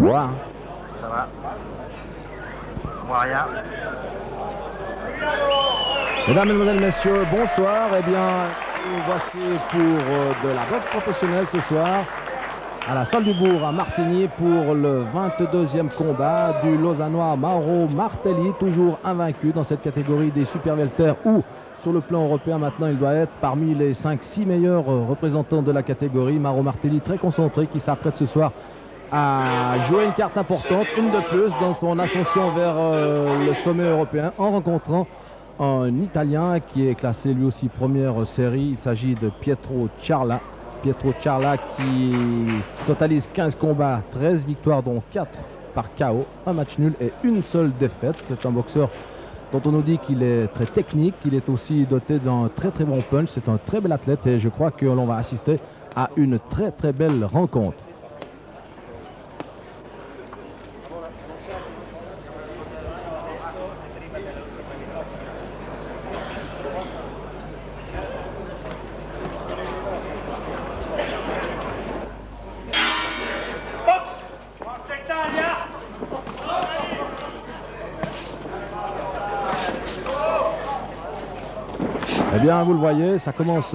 bois. Ça va. Moi rien. Mesdames, Mesdemoiselles, Messieurs, bonsoir. Eh bien, nous voici pour de la boxe professionnelle ce soir à la salle du Bourg à Martigny pour le 22e combat du Lausannois Mauro Martelli, toujours invaincu dans cette catégorie des super welter où sur le plan européen maintenant il doit être parmi les 5-6 meilleurs représentants de la catégorie. Mauro Martelli très concentré qui s'apprête ce soir à jouer une carte importante, une de plus dans son ascension vers le sommet européen en rencontrant un Italien qui est classé lui aussi première série. Il s'agit de Pietro Ciarla. Pietro Ciarla qui totalise 15 combats, 13 victoires dont 4 par KO, un match nul et une seule défaite. C'est un boxeur dont on nous dit qu'il est très technique, qu'il est aussi doté d'un très bon punch. C'est un très bel athlète et je crois que l'on va assister à une très belle rencontre. Eh bien, vous le voyez, ça commence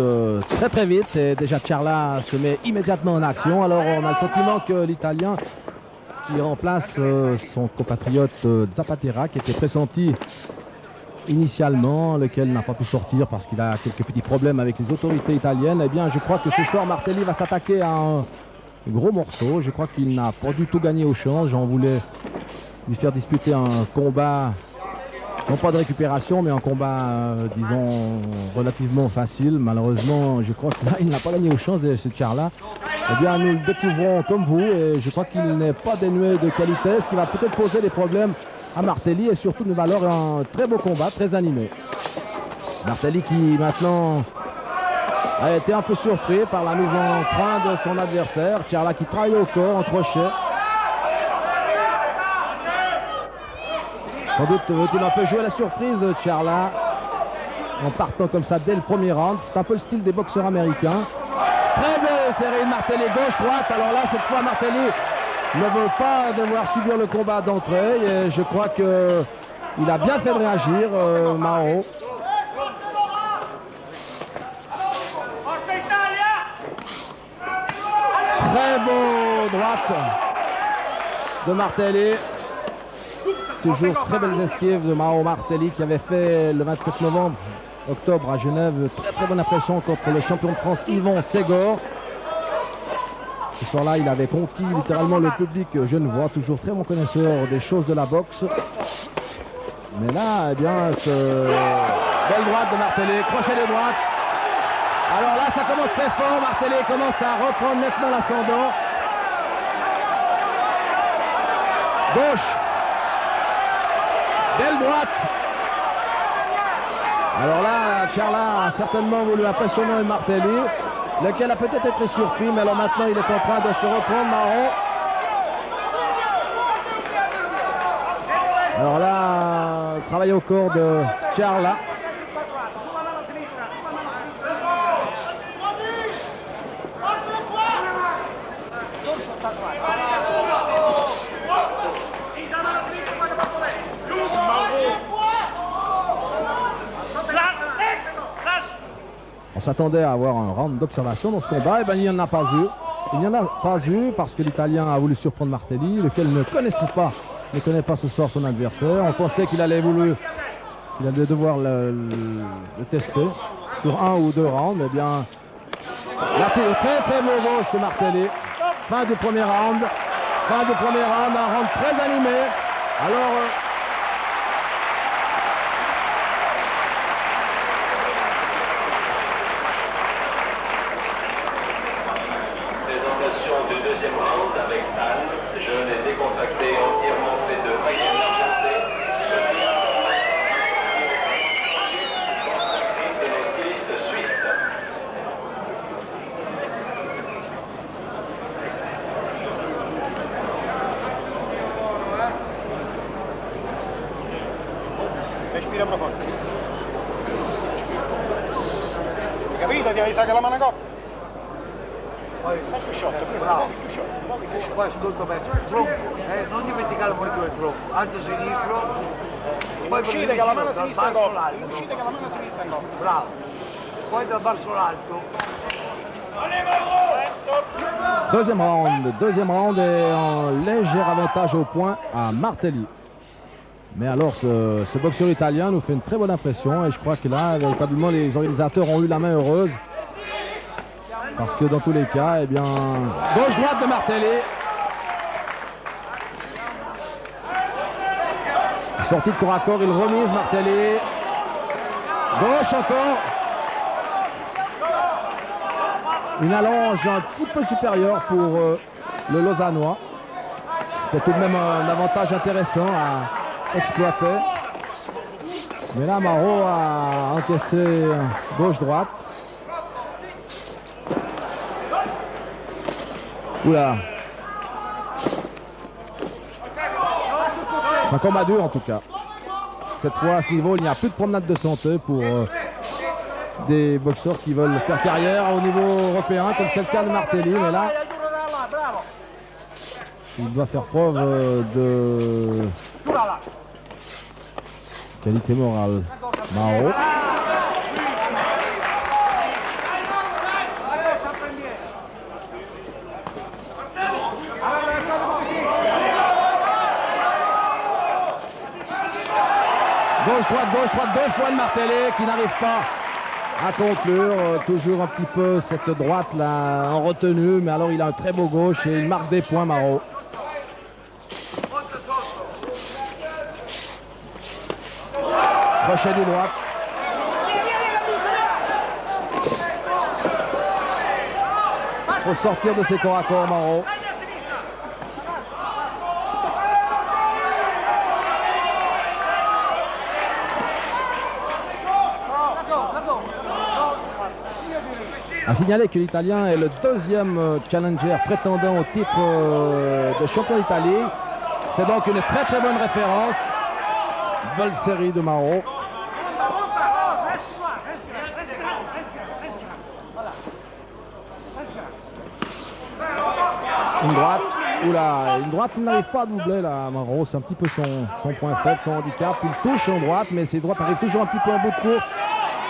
très vite et déjà Ciarla se met immédiatement en action. Alors, on a le sentiment que l'Italien qui remplace son compatriote Zapatera, qui était pressenti initialement, lequel n'a pas pu sortir parce qu'il a quelques petits problèmes avec les autorités italiennes. Eh bien, je crois que ce soir, Martelli va s'attaquer à un gros morceau. Je crois qu'il n'a pas du tout gagné au change. On voulait lui faire disputer un combat, non pas de récupération, mais un combat, disons, relativement facile. Malheureusement, je crois que là, il n'a pas gagné au change, ce Ciarla. Eh bien, nous le découvrons comme vous, et je crois qu'il n'est pas dénué de qualité, ce qui va peut-être poser des problèmes à Martelli, et surtout nous valeur un très beau combat, très animé. Martelli qui, maintenant, a été un peu surpris par la mise en train de son adversaire. Ciarla qui travaille au corps, en crochet. Sans doute veut-il un peu jouer la surprise de Ciarla en partant comme ça dès le premier round. C'est un peu le style des boxeurs américains. Très belle série de Martelli, gauche-droite. Alors là, cette fois, Martelli ne veut pas devoir subir le combat d'entrée. Et je crois qu'il a bien fait de réagir, Mauro. Très beau droite de Martelli. Toujours très belles esquives de Mauro Martelli qui avait fait le 27 octobre à Genève très bonne impression contre le champion de France Yvon Ségor. Ce soir-là, il avait conquis littéralement le public genevois, toujours très bon connaisseur des choses de la boxe. Mais là, eh bien, belle droite de Martelli, crochet de droite. Alors là, ça commence très fort. Martelli commence à reprendre nettement l'ascendant. Gauche. Belle droite. Alors là, Ciarla a certainement voulu impressionner Martelli, lequel a peut-être été surpris, mais alors maintenant il est en train de se reprendre, Mauro. Alors là, travail au corps de Ciarla. On s'attendait à avoir un round d'observation dans ce combat, et bien il n'y en a pas eu. Il n'y en a pas eu parce que l'Italien a voulu surprendre Martelli, lequel ne connaît pas ce soir son adversaire. On pensait qu'il allait devoir le tester sur un ou deux rounds. Eh bien, là, très beau gauche de Martelli. Fin du premier round, un round très animé. Alors, du deuxième round avec Anne, jeune et décontracté, entièrement fait de paillettes argentées, de nos stylistes suisses. Respira profondo. Hai capito? Ti avevi sa che la mano coppia? Poi, sai più sciotto, bravo, più sciotto. Poi ascolta me, tronco, non dimenticare molto il tronco, alto sinistro, poi Uscite che la mano sinistra è gol. Uscite che la mano sinistra è gol. bravo, poi dal basso l'alto. Deuxième round et un léger avantage au point à Martelli. Mais alors ce boxeur italien nous fait une très bonne impression et je crois que là véritablement les organisateurs ont eu la main heureuse parce que dans tous les cas, eh bien, gauche-droite de Martelli. Sortie de corps à corps, il remise Martelli. Gauche encore. Une allonge un petit peu supérieure pour le Lausannois. C'est tout de même un avantage intéressant à exploiter. Mais là, Marot a encaissé gauche-droite. Oula. C'est un combat dur en tout cas. Cette fois à ce niveau, il n'y a plus de promenade de santé pour des boxeurs qui veulent faire carrière au niveau européen, comme c'est le cas de Martelli. Mais là, il doit faire preuve de qualité morale. Marot. Gauche-droite, deux fois le Martelli qui n'arrive pas à conclure. Toujours un petit peu cette droite là en retenue, mais alors il a un très beau gauche et il marque des points, Marot. Crochet du droite. Il faut sortir de ses corps à corps, Marot. A signaler que l'Italien est le deuxième challenger prétendant au titre de champion d'Italie. C'est donc une très très bonne référence. Belle série de Marot. Une droite. Oula, une droite qui n'arrive pas à doubler là, Marot. C'est un petit peu son point faible, son handicap. Il touche en droite, mais ses droites arrivent toujours un petit peu en bout de course.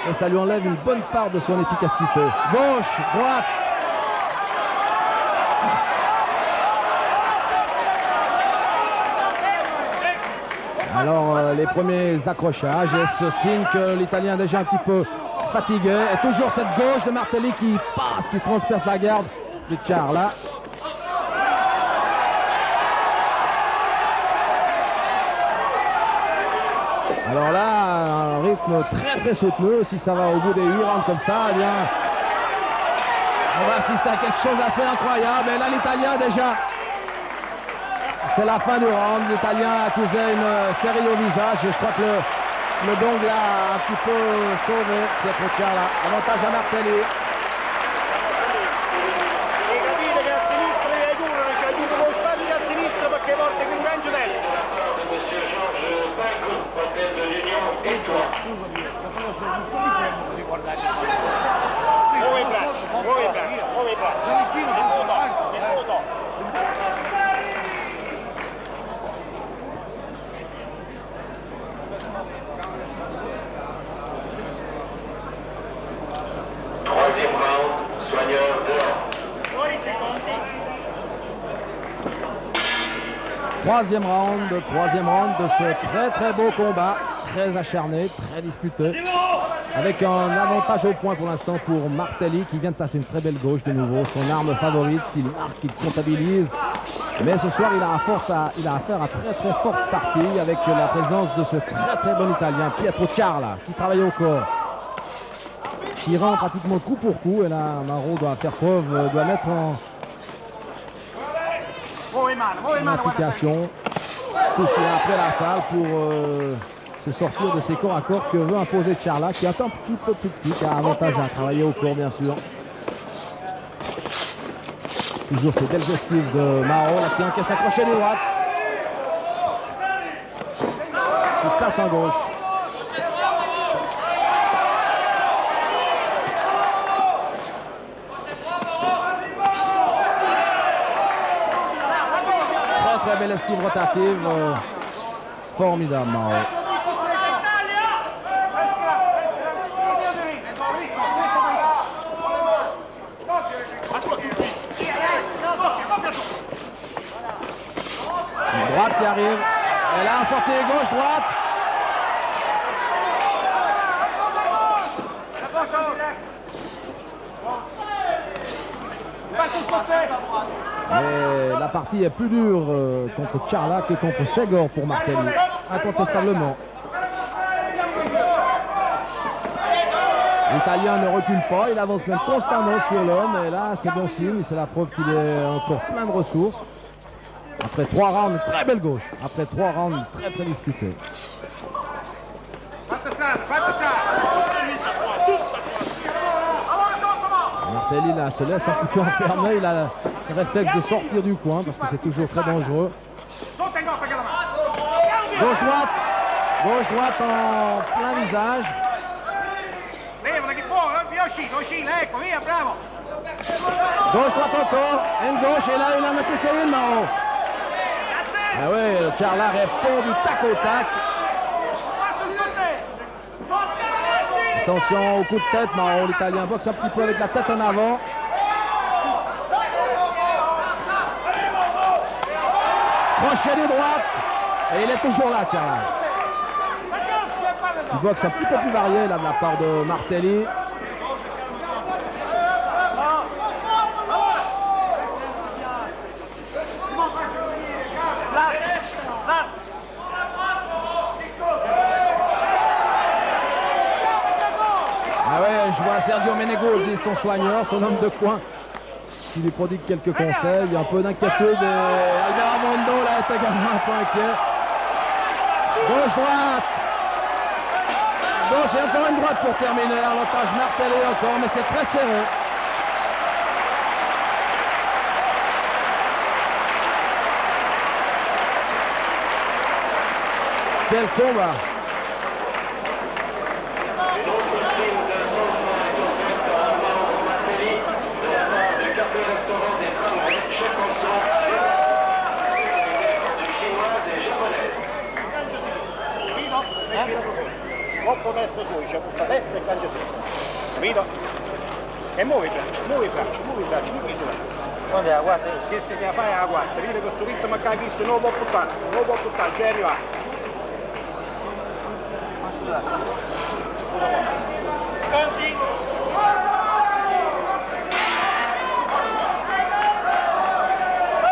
Et ça lui enlève une bonne part de son efficacité. Gauche, droite. Alors les premiers accrochages et ce signe que l'Italien est déjà un petit peu fatigué. Et toujours cette gauche de Martelli qui passe, qui transperce la garde de Charla. Alors là, un rythme très très soutenu. Si ça va au bout des 8 rounds comme ça, eh bien, on va assister à quelque chose d'assez incroyable. Et là, l'Italien déjà, c'est la fin du round. L'Italien a accusé une série au visage. Et je crois que le gong l'a un petit peu sauvé. Pietro Charla, avantage à Martelli. E capite che a sinistra è duro, c'è tutto lo spazio a sinistra perché porta il gancio destro. Monsieur Georges Bacot, hôtel de l'Union Étoile. Muove i bracci, muove i bracci, muove i bracci. Minuto. Troisième round, soigneur dehors. Troisième round de ce très très beau combat, très acharné, très disputé, avec un avantage au point pour l'instant pour Martelli qui vient de passer une très belle gauche de nouveau, son arme favorite qu'il marque, qu'il comptabilise. Mais ce soir il a affaire à très très forte partie avec la présence de ce très très bon Italien Pietro Charla qui travaille au corps, qui rend pratiquement coup pour coup, et là Marot doit faire preuve, doit mettre en application tout ce qu'il a après la salle pour se sortir de ces corps à corps que veut imposer Charla, qui est un petit peu plus petit, qui a avantage à travailler au corps bien sûr. Toujours ces belles esquives de Marot, là qui encaisse un crochet de droite. Il passe en gauche. très belle esquive rotative. Formidable, Mao. Une droite qui arrive. Et là, en sortie gauche-droite. Mais la partie est plus dure contre Charla que contre Segor pour Martelli, incontestablement. L'Italien ne recule pas, il avance même constamment sur l'homme et là c'est bon signe, c'est la preuve qu'il est encore plein de ressources. Après 3 rounds, très belle gauche, après 3 rounds très très disputés. Martelli là se laisse un petit peu enfermer, il a le réflexe de sortir du coin parce que c'est toujours très dangereux. Gauche-droite en plein visage. Gauche-droite encore, une gauche et là il en a essayé une Mao. Ah oui, le Charla répond du tac au tac. Attention au coup de tête, Mao, l'Italien boxe un petit peu avec la tête en avant. Crochet de droite. Et il est toujours là, Charla. Il boxe un petit peu plus varié là de la part de Martelli. Ah ouais, je vois Sergio Meneguzzi, son soigneur, son homme de coin, qui lui prodigue quelques conseils. Il y a un peu d'inquiétude. Albert Amondo là est également un peu inquiet. Gauche-droite. Gauche et encore une droite pour terminer. Avantage Martelli encore, mais c'est très serré. Quel combat! Une autre prime de 100 francs est offerte à Mauro Martelli de la part du café-restaurant des Tramways, chef en soi à l'Est, spécialité fondue chinoise et japonaise. Troppo destro su, c'è tutta destra e cambia sinistra. Capito? E muovi i bracci, muovi i bracci, muovi i bracci, muovi i silenzio. Guarda, guarda. Che se che fai la quarta, vedi questo ritmo che hai visto, non lo può buttare, già è arrivato.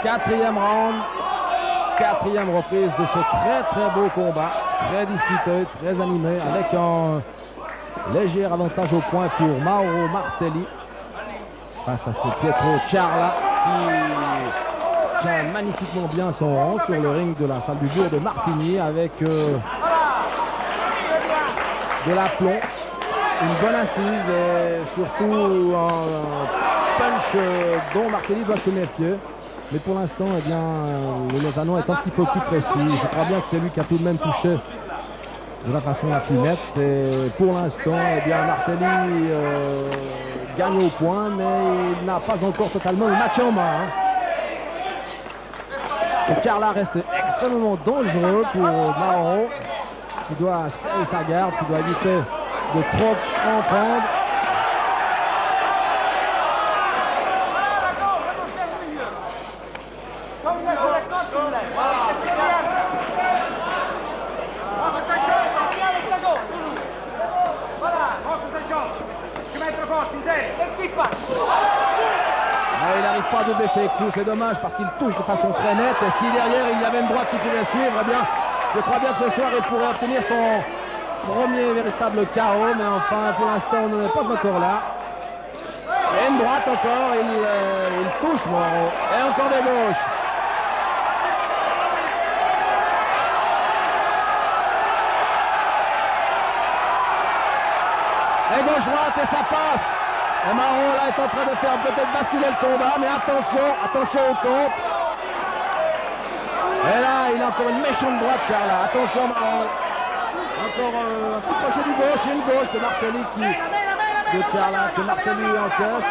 Quatrième round, quatrième reprise de ce très très beau combat, très disputé, très animé, avec un léger avantage au point pour Mauro Martelli face à ce Pietro Charla qui tient magnifiquement bien son rang sur le ring de la salle du jour de Martigny avec de l'aplomb, une bonne assise et surtout un punch dont Martelli doit se méfier. Mais pour l'instant, eh bien, le Lozano est un petit peu plus précis. Je crois bien que c'est lui qui a tout de même touché de la façon la plus nette. Et pour l'instant, eh bien, Martelli gagne au point, mais il n'a pas encore totalement le match en main. Ce Charla reste extrêmement dangereux pour Mauro, qui doit serrer sa garde, qui doit éviter de trop en prendre. Il n'arrive pas à doubler ses coups, c'est dommage parce qu'il touche de façon très nette. Et si derrière il y avait une droite qui pouvait suivre, eh bien, je crois bien que ce soir il pourrait obtenir son premier véritable KO. Mais enfin, pour l'instant, on n'en est pas encore là. Et une droite encore, il touche Mauro. Et encore des gauches. Et gauche-droite et ça passe. Et Mauro là est en train de faire peut-être basculer le combat, mais attention, attention au contre. Et là, il a encore une méchante droite, Charla. Attention Mauro. Encore un petit crochet du gauche et une gauche de Martelli de Charla, que Martelli encaisse.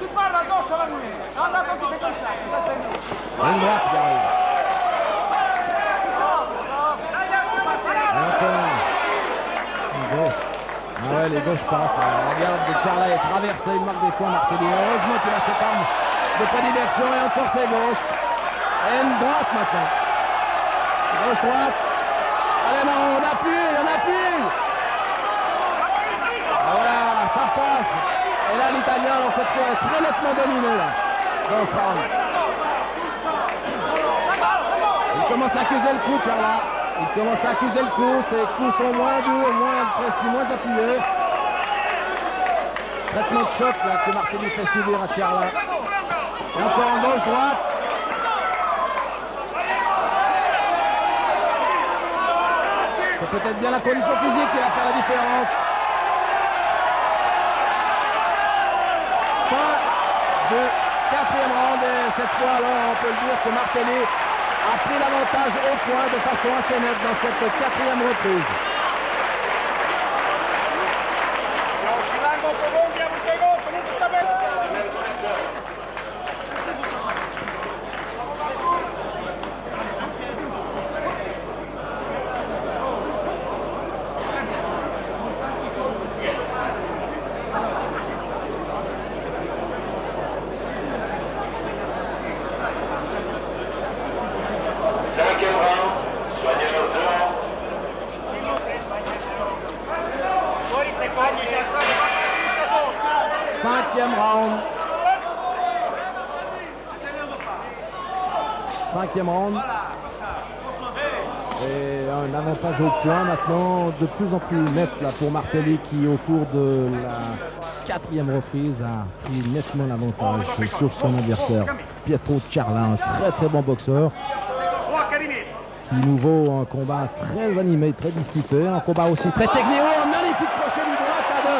Tu parla addosso alla guida, non andate a tutti i concerti, Et une droite qui arrive. Et encore une gauche. Ah ouais, les gauches passent. Regarde, Charla est traversé, il marque des points, Martelli. Heureusement qu'il a cette arme de prédilection et encore ses gauches. Et une droite maintenant. Gauche-droite. Allez, Maro, on appuie, on appuie. Ah voilà, ça passe. Et là, l'Italien, alors cette fois, est très nettement dominé là, dans ce round. Il commence à accuser le coup, Charla. Il commence à accuser le coup. Ses coups sont moins durs, moins précis, moins appuyés. Traitement de choc là, que Martelli fait subir à Charla. Et encore en gauche-droite. C'est peut-être bien la condition physique qui va faire la différence. Fin du quatrième round et cette fois alors on peut le dire que Martelli a pris l'avantage au point de façon assez nette dans cette quatrième reprise. Cinquième round, soigneur dehors. Cinquième round. Cinquième round. Et un avantage au point maintenant de plus en plus net là, pour Martelli qui au cours de la quatrième reprise a pris nettement l'avantage sur son adversaire Pietro Charla, un très très bon boxeur qui nous vaut un combat très animé, très disputé, un combat aussi très technique. Oh, un magnifique crochet du droite de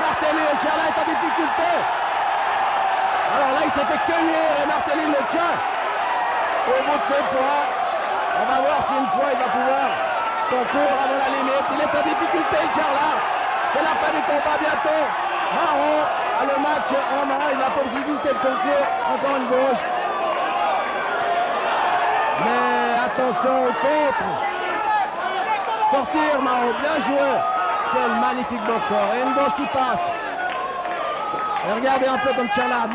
Martelli et Charla est en difficulté. Alors là il s'est fait cueillir et Martelli le tient au bout de ses poings. On va voir si une fois il va pouvoir concourir avant la limite. Il est en difficulté, Charla. C'est la fin du combat bientôt. Maro a le match en main. Il a la possibilité de conclure. Encore une gauche. Mais attention au contre. Sortir, Maro. Bien joué. Quel magnifique boxeur. Et une gauche qui passe. Et regardez un peu comme Charla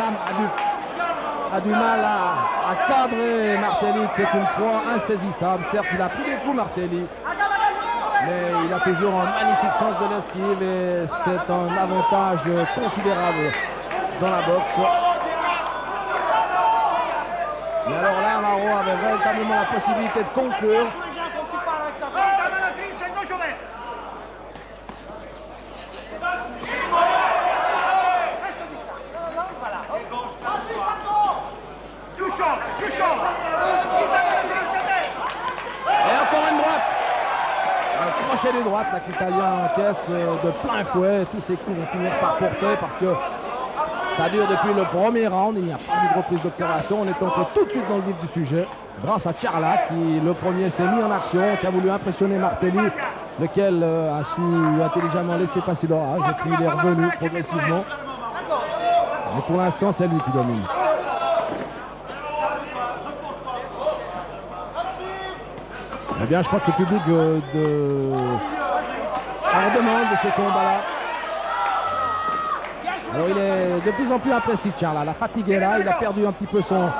a du mal à cadrer Martelli, qui est une proie insaisissable. Certes, il a pris des coups, Martelli, mais il a toujours un magnifique sens de l'esquive et c'est un avantage considérable dans la boxe. Mais alors là, Maro avait véritablement la possibilité de conclure. Et encore une droite. Un crochet de droite là que l'Italien encaisse de plein fouet. Tous ces coups vont finir par porter parce que ça dure depuis le premier round. Il n'y a pas eu de reprise d'observation. On est entré tout de suite dans le vif du sujet. Grâce à Charla qui, le premier, s'est mis en action, qui a voulu impressionner Martelli, lequel a su intelligemment laisser passer l'orage. Et puis il est revenu progressivement. Mais pour l'instant, c'est lui qui domine. Eh bien, je crois que le public en demande de ces combats-là. Alors, il est de plus en plus imprécis, Charla. La fatigue est là. Il a perdu un petit peu son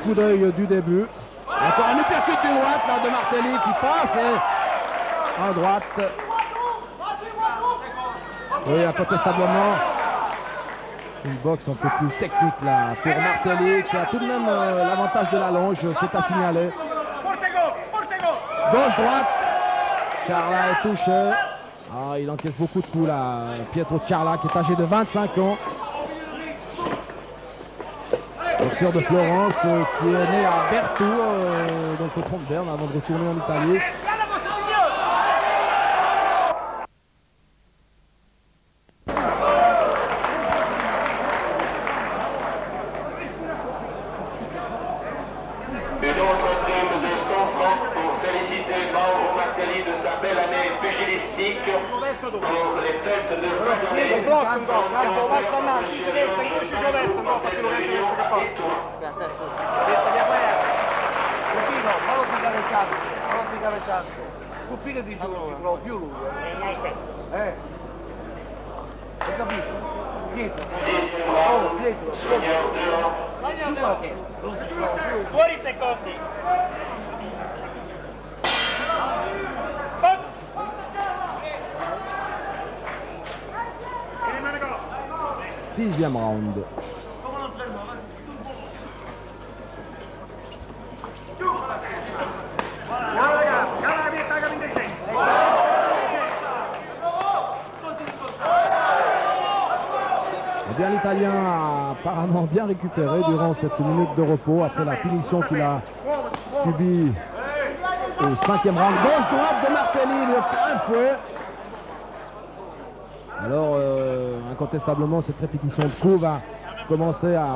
coup d'œil du début. Encore un uppercut du droite là, de Martelli qui passe et en droite. Oui, incontestablement. Une boxe un peu plus technique là pour Martelli qui a tout de même l'avantage de la longe, c'est à signaler. Gauche-droite, Charla est touché. Ah, il encaisse beaucoup de coups là. Pietro Charla qui est âgé de 25 ans. Boxeur de Florence qui est né à Bertou, donc au Trompe-Berne avant de retourner en Italie. Une autre prime de 100 francs pour féliciter Mauro Martelli de sa belle année pugilistique pour les fêtes de fin d'année. Monsieur Georges Martelli de l'Union à Étoile. tanto. Tu più di giù non ti trovo più lui. Non aspetta. Hai capito? Dietro. Sixième Oh, round, dietro. soigneur 2 Giù la testa. Non ti trovo più. Fuori secondi. Box. E rimane gol. 6e round. Eh bien, l'Italien a apparemment bien récupéré durant cette minute de repos après la punition qu'il a subie au 5e round. Gauche-droite de Martelli, le plein fouet. Alors, incontestablement, cette répétition de coups va commencer à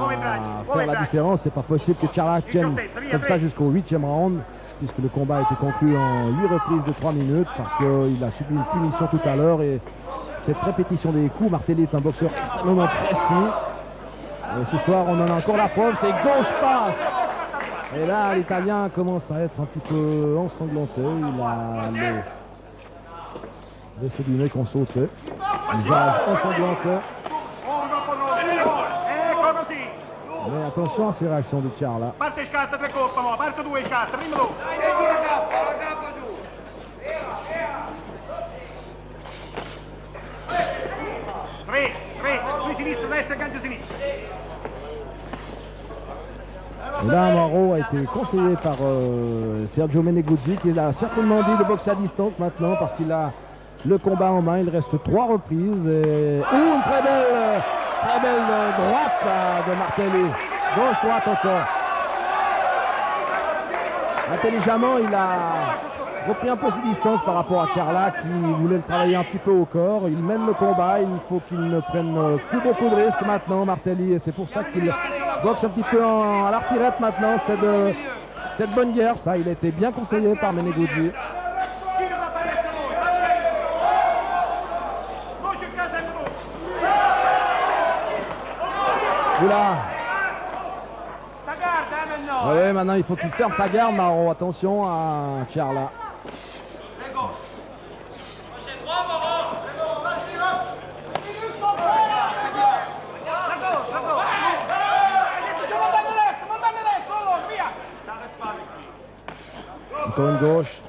faire la différence. C'est pas possible que Charla tienne comme ça jusqu'au 8e round, puisque le combat a été conclu en 8 reprises de 3 minutes, parce qu'il a subi une punition tout à l'heure. Et cette répétition des coups, Martelli est un boxeur extrêmement précis. Et ce soir, on en a encore la preuve, c'est gauche passe. Et là, l'Italien commence à être un petit peu ensanglanté. Il a les feux du nez qu'on sautait. Visage ensanglanté. Mais attention à ces réactions de Charla. Parte scatta 3 colpi, mo. Parte 2 scatta, prima 2. Senti la cappa giù. Tre, qui sinistra, destra, gancio sinistro. Et là, Amaro a été conseillé par Sergio Meneguzzi, qui a certainement dit de boxer à distance maintenant parce qu'il a le combat en main. Il reste 3 reprises. Et... une très belle droite de Martelli. Gauche-droite encore. Intelligemment, il a repris un peu ses distances par rapport à Charla qui voulait le travailler un petit peu au corps. Il mène le combat. Il faut qu'il ne prenne plus beaucoup de risques maintenant, Martelli. Et c'est pour ça qu'il boxe un petit peu à la retirette maintenant. C'est de cette bonne guerre, ça. Il a été bien conseillé par Meneguzzi. Oula. Oui, maintenant il faut qu'il ferme sa garde, Maro. Attention à Charla. Encore une gauche.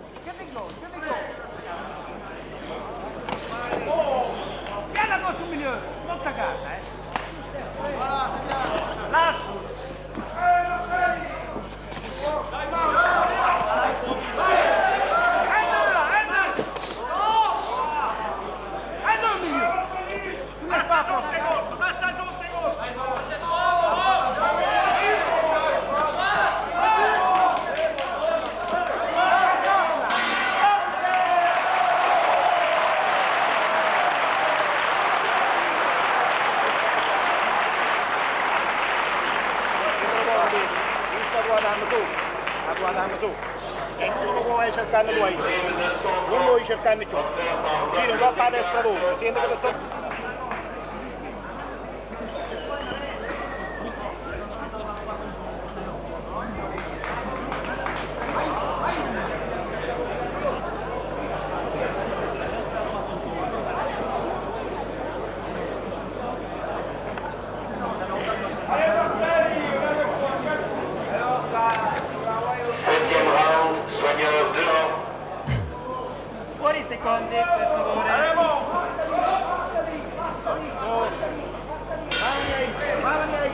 Su. E tu vuoi cercare lui. Non vuoi cercare più. Giro, va a destra tu. Senti che sto... Septième round, soigneur 2. Fuori secondi, per favore.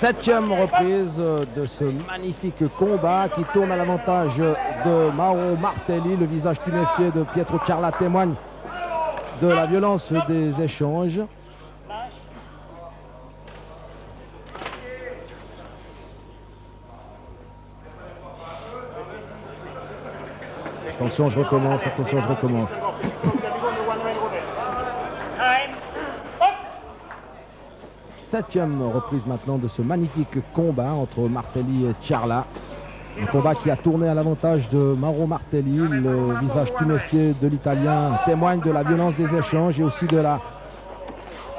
7e reprise de ce magnifique combat qui tourne à l'avantage de Mauro Martelli. Le visage tuméfié de Pietro Charla témoigne de la violence des échanges. Attention, je recommence, attention, je recommence. Septième reprise maintenant de ce magnifique combat entre Martelli et Charla. Un combat qui a tourné à l'avantage de Mauro Martelli. Le visage tuméfié de l'Italien témoigne de la violence des échanges et aussi de la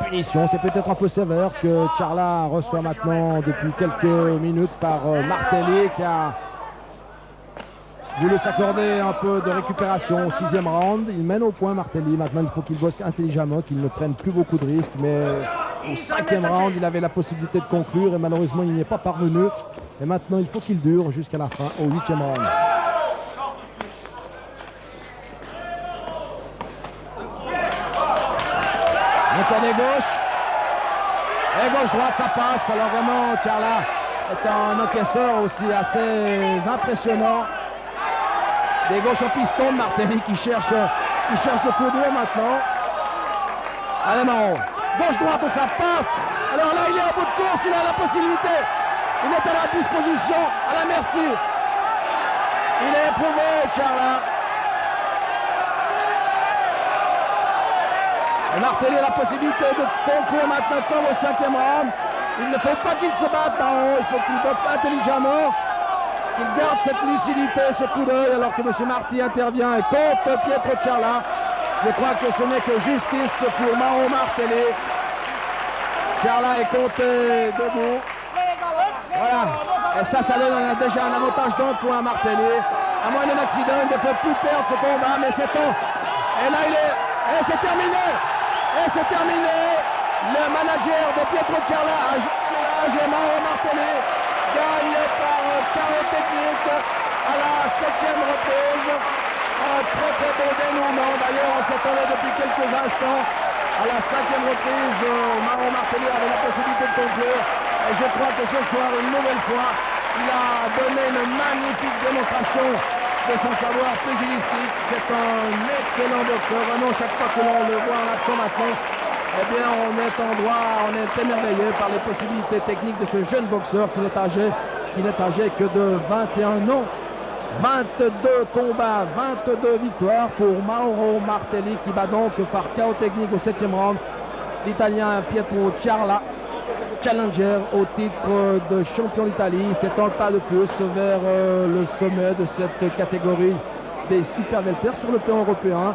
punition. C'est peut-être un peu sévère que Charla reçoit maintenant depuis quelques minutes par Martelli qui a voulu s'accorder un peu de récupération au 6e round. Il mène au point Martelly. Maintenant, il faut qu'il bosse intelligemment, qu'il ne prenne plus beaucoup de risques. Mais au 5e round, il avait la possibilité de conclure et malheureusement, il n'y est pas parvenu. Et maintenant, il faut qu'il dure jusqu'à la fin, au 8e round. Un cornet gauche. Et gauche-droite, ça passe. Alors vraiment, Charla est un encaisseur aussi assez impressionnant. Des gauches en piston, Martelly qui cherche le coup dur maintenant. Allez, Maro. Gauche-droite, ça passe. Alors là, il est à bout de course, il a la possibilité. Il est à la disposition, à la merci. Il est éprouvé, Charla. Et Martelly a la possibilité de conclure maintenant comme au 5e round. Il ne faut pas qu'il se batte en haut, il faut qu'il boxe intelligemment. Qu'il garde cette lucidité, ce coup d'œil, alors que M. Marty intervient et contre Pietro Charla. Je crois que ce n'est que justice pour Mauro Martelly. Charla est compté debout. Voilà. Et ça donne déjà un avantage d'un point à Martelly. À moins d'un accident, il ne peut plus perdre ce combat, mais c'est temps. Et là, et c'est terminé. Et c'est terminé. Le manager de Pietro Charla, Mauro Martelly, gagne par KO technique à la 7e reprise. Un très beau dénouement. D'ailleurs, on s'attendait depuis quelques instants. À la 5e reprise, Mauro Martelly avait la possibilité de conclure. Et je crois que ce soir, une nouvelle fois, il a donné une magnifique démonstration de son savoir pugilistique. C'est un excellent boxeur. Vraiment, chaque fois que l'on le voit en action maintenant, eh bien, on est en droit, on est émerveillé par les possibilités techniques de ce jeune boxeur qui n'est âgé que de 21 ans. 22 combats, 22 victoires pour Mauro Martelly qui bat donc par KO technique au 7e round l'Italien Pietro Charla, challenger au titre de champion d'Italie. C'est un pas de plus vers le sommet de cette catégorie des super welters sur le plan européen.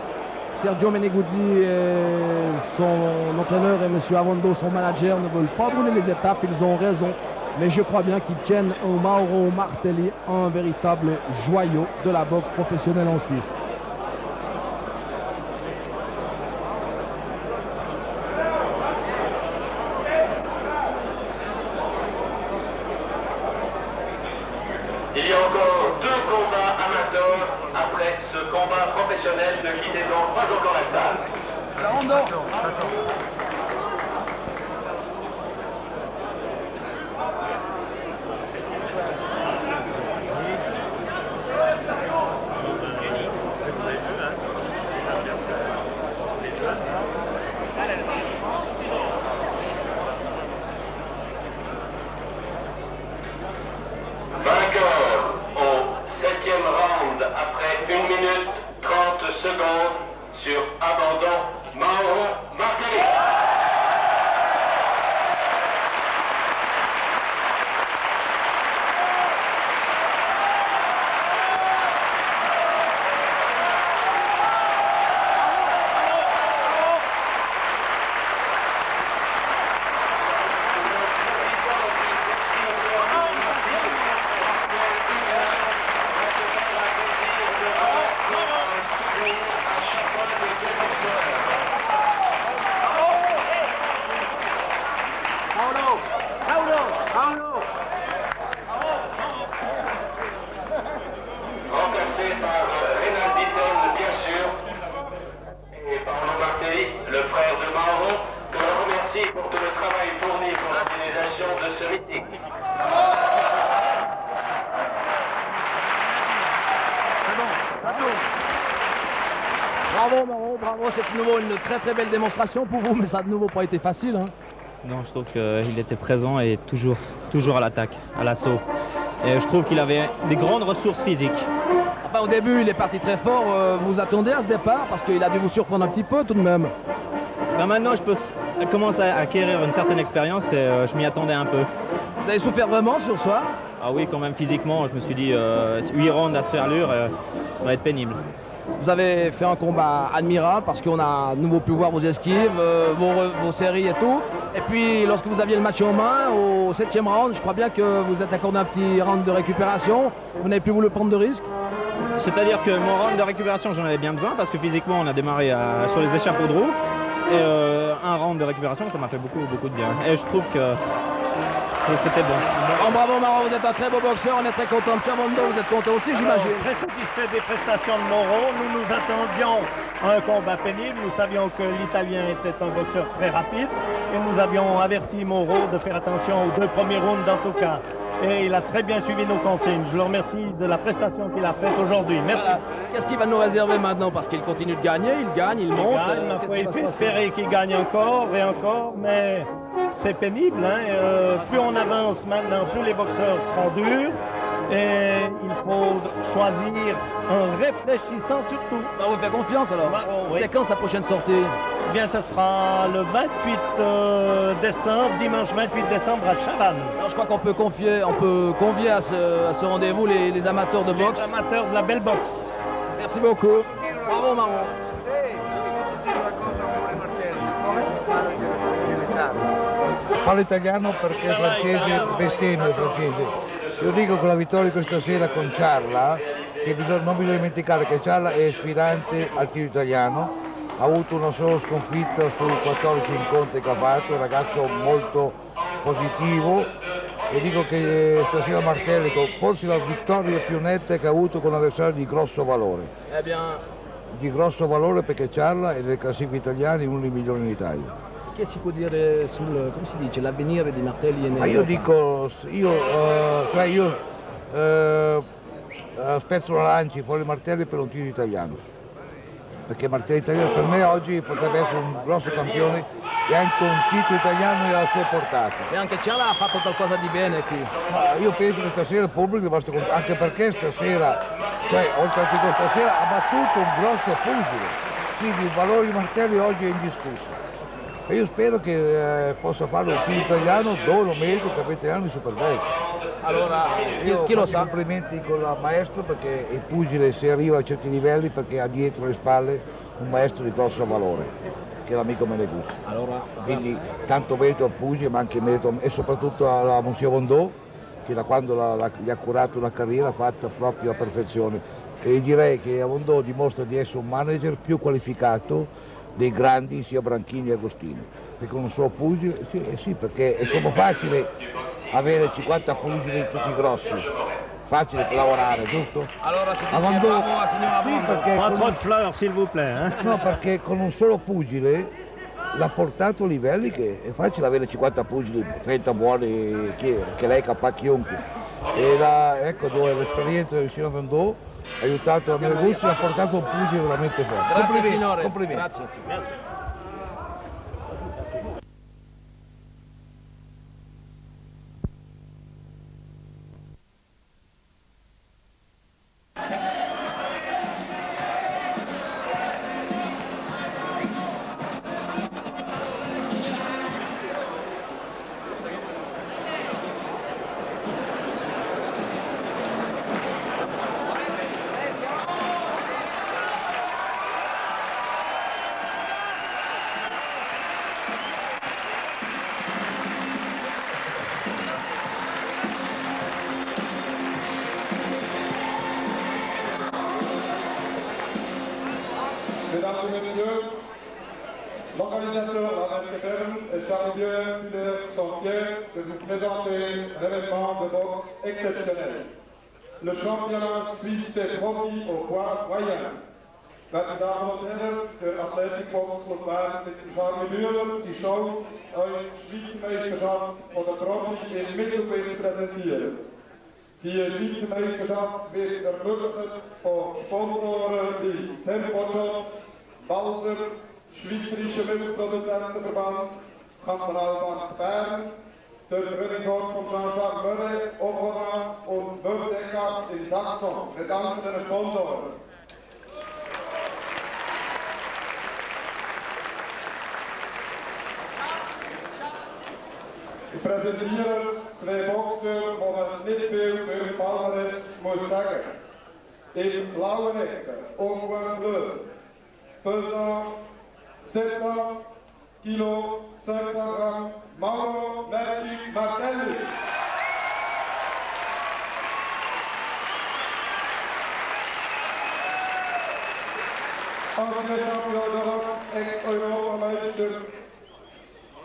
Sergio Meneguzzi et son entraîneur et M. Avondo, son manager, ne veulent pas brûler les étapes, ils ont raison. Mais je crois bien qu'ils tiennent au Mauro Martelly, un véritable joyau de la boxe professionnelle en Suisse. Il y a encore 2 combats amateurs après ce combat professionnel. Ne quittez donc pas encore la salle. Vainqueur au 7e round après 1 minute 30 secondes sur abandon, Mauro Martelly. Remplacé par Reynald Dittel, bien sûr, et Paolo Martelly, le frère de Mauro, que l'on remercie pour tout le travail fourni pour l'organisation de ce meeting. Bravo Mauro, bravo, c'est de nouveau une très belle démonstration pour vous, mais ça n'a de nouveau pas été facile. Hein. Non, je trouve qu'il était présent et toujours à l'attaque, à l'assaut. Et je trouve qu'il avait des grandes ressources physiques. Enfin, au début, il est parti très fort. Vous vous attendez à ce départ parce qu'il a dû vous surprendre un petit peu tout de même. Ben maintenant, je commence à acquérir une certaine expérience et je m'y attendais un peu. Vous avez souffert vraiment ce soir? Ah oui, quand même physiquement, je me suis dit 8 rounds à cette allure, ça va être pénible. Vous avez fait un combat admirable parce qu'on a de nouveau pu voir vos esquives, vos séries et tout. Et puis, lorsque vous aviez le match en main, au 7e round, je crois bien que vous êtes accordé un petit round de récupération. Vous n'avez plus voulu prendre de risques? C'est-à-dire que mon round de récupération, j'en avais bien besoin parce que physiquement, on a démarré sur les échappados de roue. Et un round de récupération, ça m'a fait beaucoup de bien. Et je trouve que c'était bon. Oh, bravo Maro, vous êtes un très beau boxeur, on est très content. Monsieur Mondo, vous êtes content aussi, j'imagine. Très satisfait des prestations de Moro. Nous nous attendions à un combat pénible. Nous savions que l'Italien était un boxeur très rapide. Et nous avions averti Moro de faire attention aux 2 premiers rounds en tout cas. Et il a très bien suivi nos consignes. Je le remercie de la prestation qu'il a faite aujourd'hui. Merci. Voilà. Qu'est-ce qu'il va nous réserver maintenant? Parce qu'il continue de gagner, il gagne, il monte. Il peut espérer qu'il gagne encore et encore, mais c'est pénible. Hein? Plus on avance maintenant, plus les boxeurs seront durs. Et il faut choisir en réfléchissant surtout. On va vous faire confiance alors. Oui. C'est quand sa prochaine sortie? Eh bien, ce sera le 28 décembre, dimanche 28 décembre à Chavannes. Alors, je crois qu'on peut convier à ce rendez-vous les amateurs de boxe. Les amateurs de la belle boxe. Merci beaucoup. Bravo Maro. Parlo italiano perché il francese bestemmia il francese. Io dico con la vittoria di questa sera con Ciarla, che non bisogna dimenticare che Ciarla è sfidante al tiro italiano, ha avuto una sola sconfitta su 14 incontri che ha fatto, è un ragazzo molto positivo e dico che stasera Martelli forse la vittoria più netta che ha avuto con un avversario di grosso valore. Eh bien, di grosso valore perché Ciarla è nelle classifiche italiane uno dei migliori in Italia. che si può dire sul, come si dice, l'avvenire di Martelli in Ma io dico, spezzo la lanci fuori Martelli per un tiro italiano, perché Martelli italiano per me oggi potrebbe essere un grosso campione e anche un titolo italiano è alla sua portata. E anche Ciala ha fatto qualcosa di bene qui. Ma io penso che stasera il pubblico basta, anche perché stasera, cioè oltre a tutto stasera, ha battuto un grosso pugile, quindi il valore di Martelli oggi è indiscusso. E io spero che possa fare un tiro italiano dove lo merita il campione italiano di Superbike. Allora, Io chi lo faccio sa? complimenti con il maestro perché il pugile si arriva a certi livelli perché ha dietro le spalle un maestro di grosso valore, che è l'amico Meneguzzi. Allora, Quindi tanto merito al pugile ma anche merito e soprattutto alla Monsieur Bondot, che da quando gli ha curato una carriera fatta proprio a perfezione. E direi che Bondot dimostra di essere un manager più qualificato dei grandi sia Branchini che Agostini, perché con un solo pugile, sì, perché è troppo facile avere 50 pugili tutti grossi, facile lavorare, giusto? allora si dice Bondot, bravo a signora sì, Bondot. perché Pas con trop un, de fleurs, s'il vous plaît. Hein? no, perché con un solo pugile l'ha portato a livelli che è facile avere 50 pugili, 30 buoni, che lei capà chiunque. E ecco dove l'esperienza di signor Bondot ha aiutato la Meneguzzi e ha portato un pugile veramente forte. Grazie Complimenti, signore. complimenti. Grazie. Mesdames et Messieurs, l'organisateur Ramel Kebem et Charles Buller sont fiers de vous présenter un événement de boxe exceptionnel. Le championnat suisse des profis au poids moyen. Meine Damen und Herren, der Athletikboxclub Bern mit Charles Müller, Sie schaut euch die Schweizer Meisterschaft von der Profi im Mittelgewicht präsentieren. Die Schweizer Meisterschaft wird ermöglicht von Sponsoren wie Tempojots, Balser, Schweizerischer Milchproduzentenverband, Kantonalbank Bern, der Rennesort von Jean-Jacques Murray, Oklahoma und Wöldecker in Sachsen. Wir danken den Sponsoren. Ich präsentiere zwei Boxer, die man nicht viel für ihren Palmares muss sagen. Im blauen Ecke, Onguin Bleu, pesant 7 Kilo 500 Gramm, Mauro Magic Martelli. ancien champion d'Europe, ex-Europameister,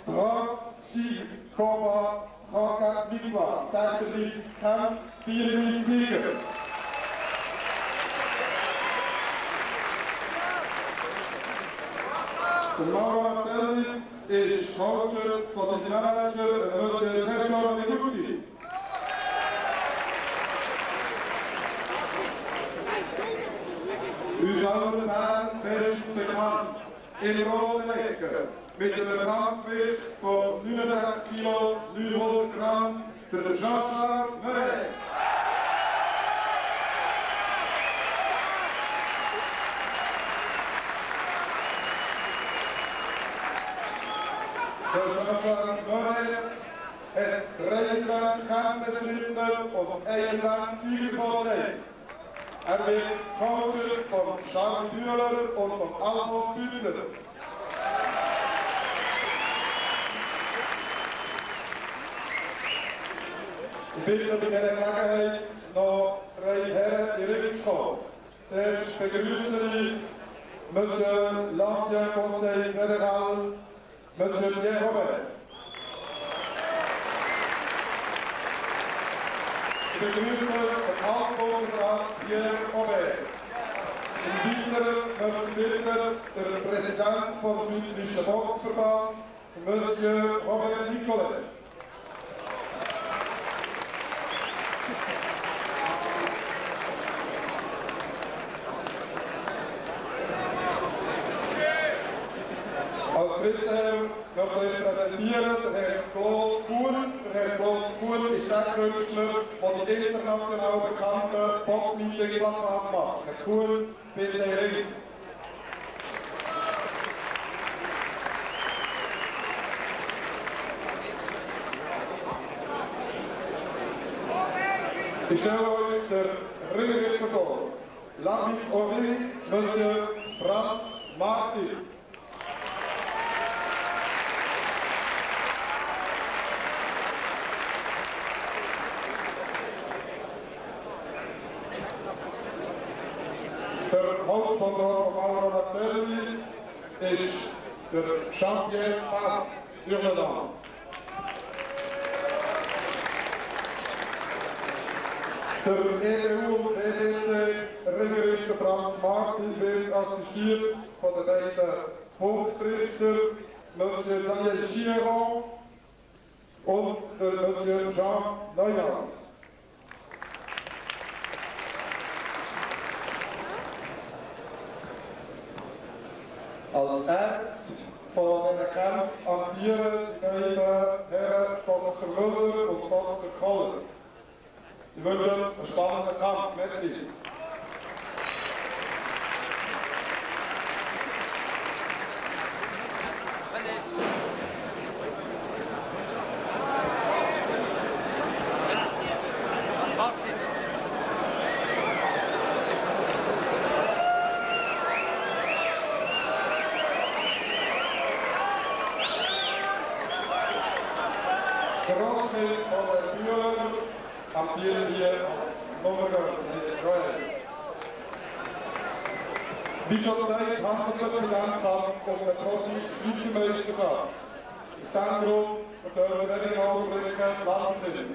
36 combats, 34 victoires, 36 Kampf, 34 Siege. De Mauro Martelli is coach van zijn manager, Monsieur Sergio Miguzzi. U zal het haar best bekannt in Rode Ecke mit dem Kampfgewicht von 69 Kilo, 900 Gramm, der Jean-Charles Murray. Der Jean-Charles Murray hat 23 Kämpfe bestritten und 21 Siege geholt. Er wird Coach von Charles Bühler und von Alfons Bühler. Ich bitte bei dieser Gelegenheit noch 3 Herren in Rücken zu kommen. Zuerst begrüße ich Monsieur l'Ancien Conseil Fédéral, Monsieur Pierre Robert. Ich begrüße den Altbundesrat Pierre Robert. Im Weiteren möchte ich bitten den Präsidenten vom Südlichen Boxverband, Monsieur Robert Nicolet. Als dritte möchte ich präsentieren Herrn Claude Kuhn. Herr Claude Kuhn ist der Künstler, der die international bekannte Box-Meeting-Plattform macht. Herr Kuhn, bitte Ring. Ich stelle euch den Ringrichter vor. L'arbitre au ring, Monsieur Franz Martin. Der Hauptsponsor von Mauro Martelli ist der Champion Pat Durledan. Der EU-WDC-Ringrichter Franz Martin wird assistiert von den beiden Punktrichter Monsieur Daniel Chiron und der Monsieur Jean Neuhaus. Als Arzt von diesem Kampf amtieren die beiden Herren Dr. Müller und Dr. Koller. Ich wünsche einen spannenden Kampf. Merci. Der Rossbild von der Bühne amtieren hier Nummer 3. Wie schon gesagt, handelt es sich im Kampf um eine große Schweizer Meisterschaft. Aus diesem Grund dürfen wir in Augenblicken Land sind.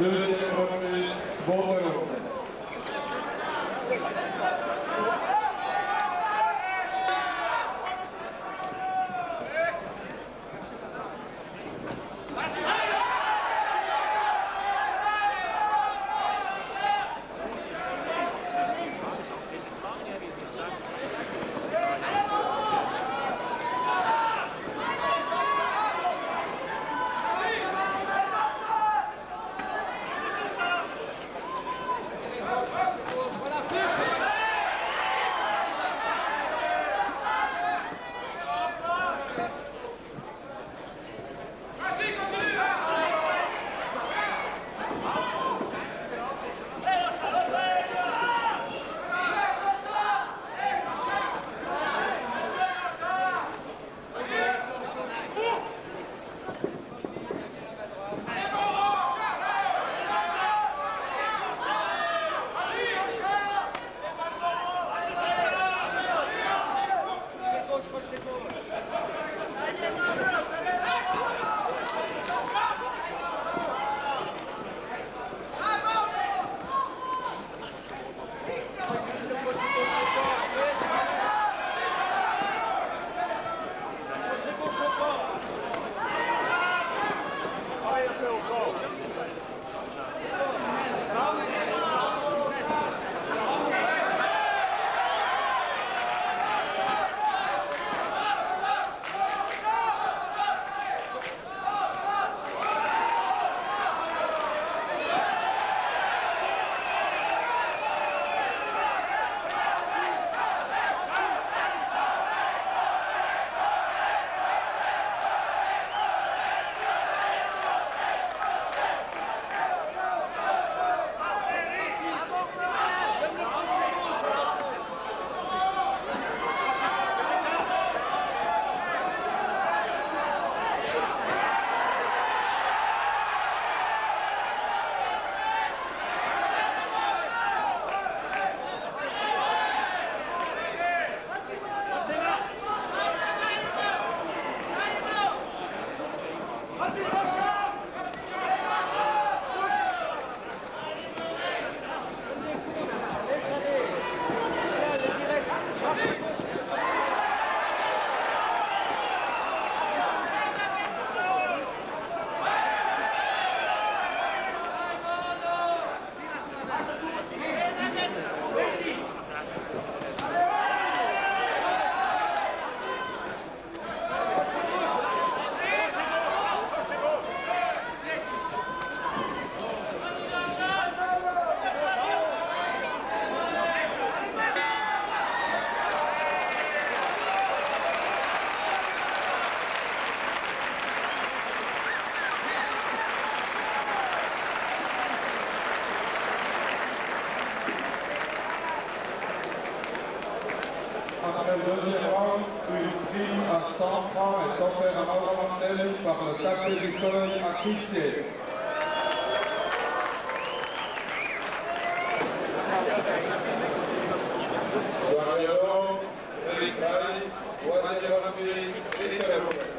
Deuxième reprise, Bordeaux. Après le deuxième round, une prime à 100 francs est offerte à Mauro Martel par le Café du Soleil à Crissier. Soirée, Eric Rai, troisième remise, Victor.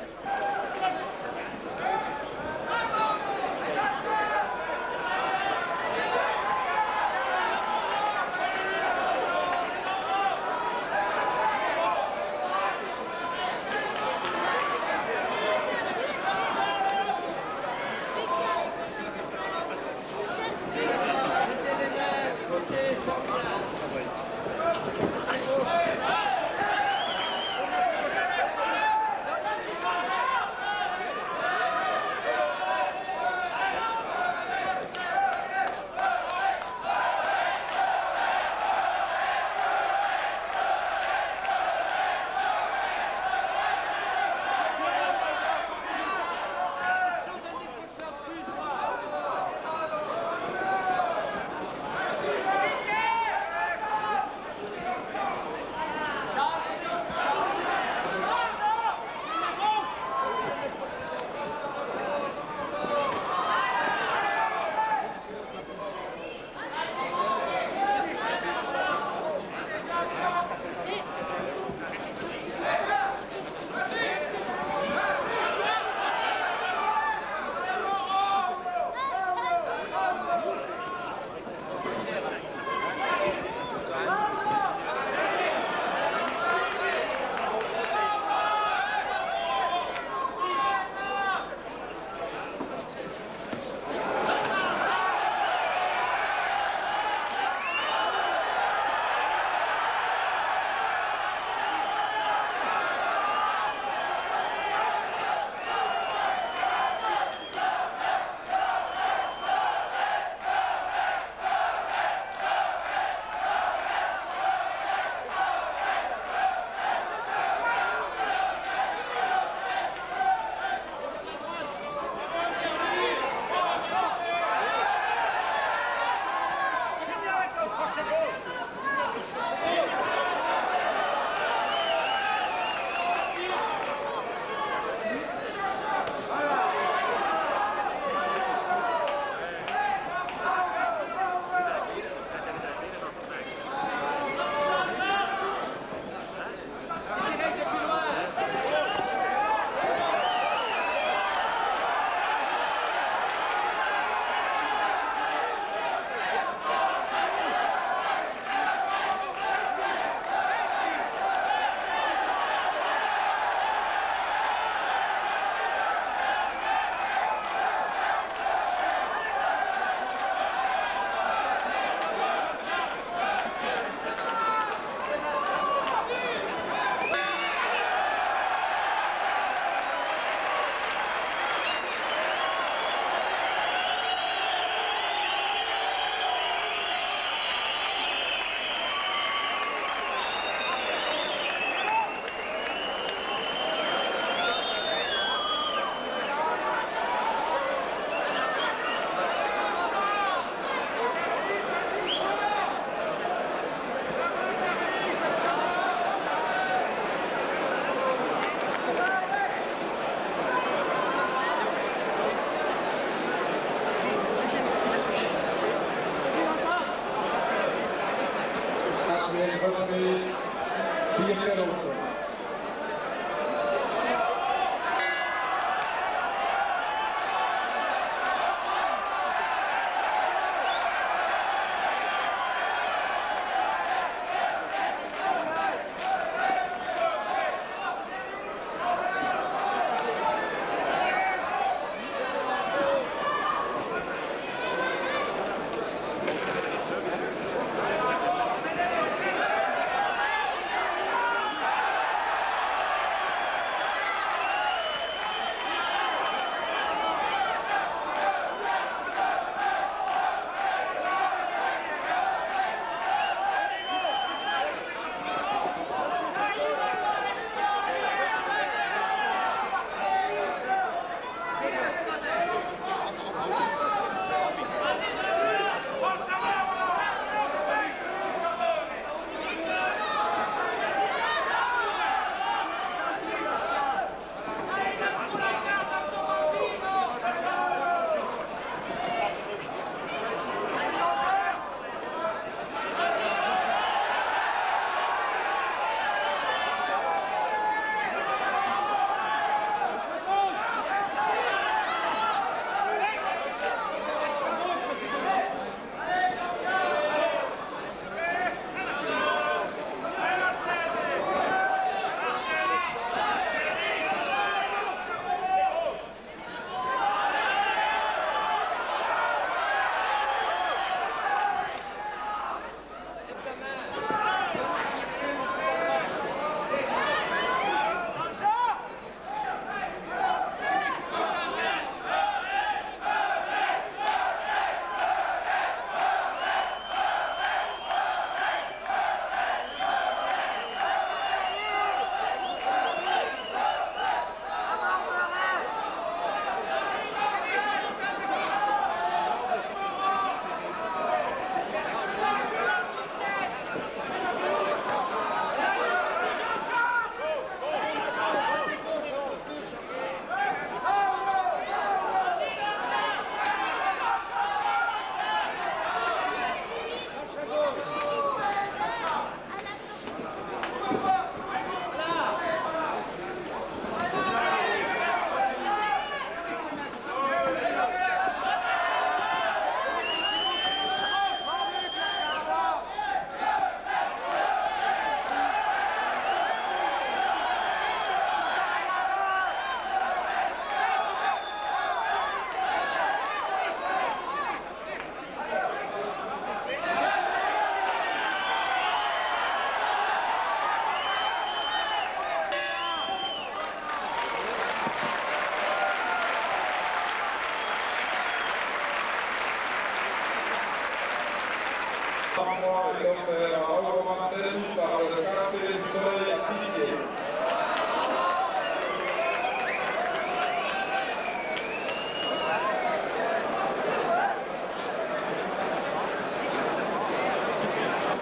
changement est offert à Mauro Martelli par le quartier du Soleil à Pissier.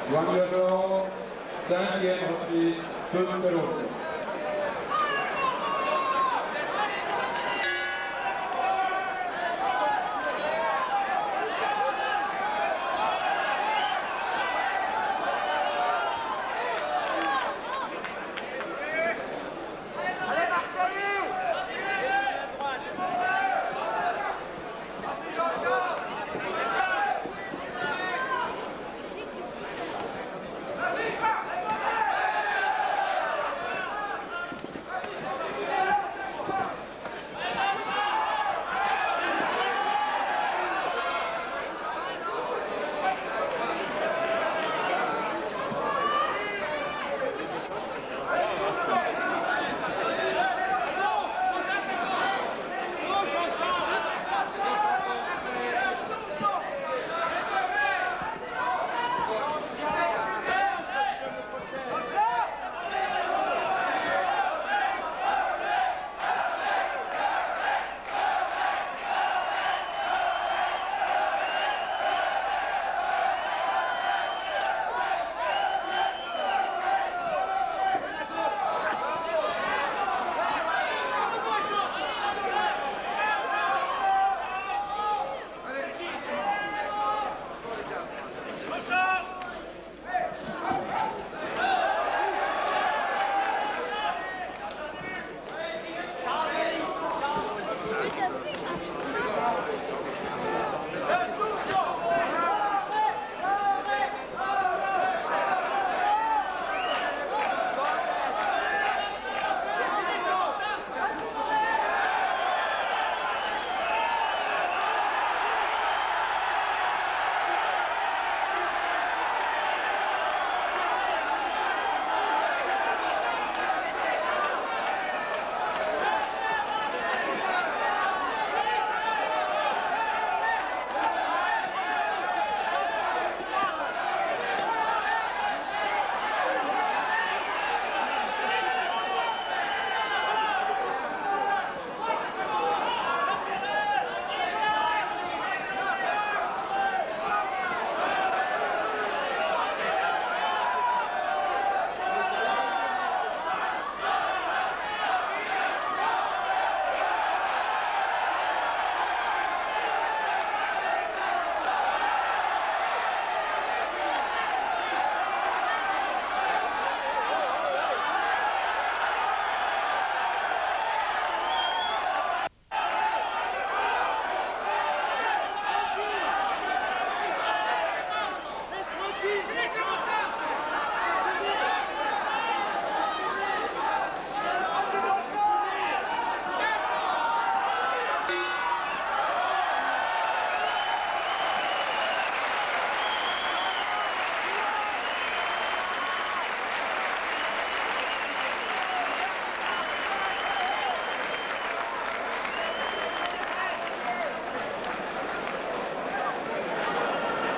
Guagliano, 5e reprise, toute pelote.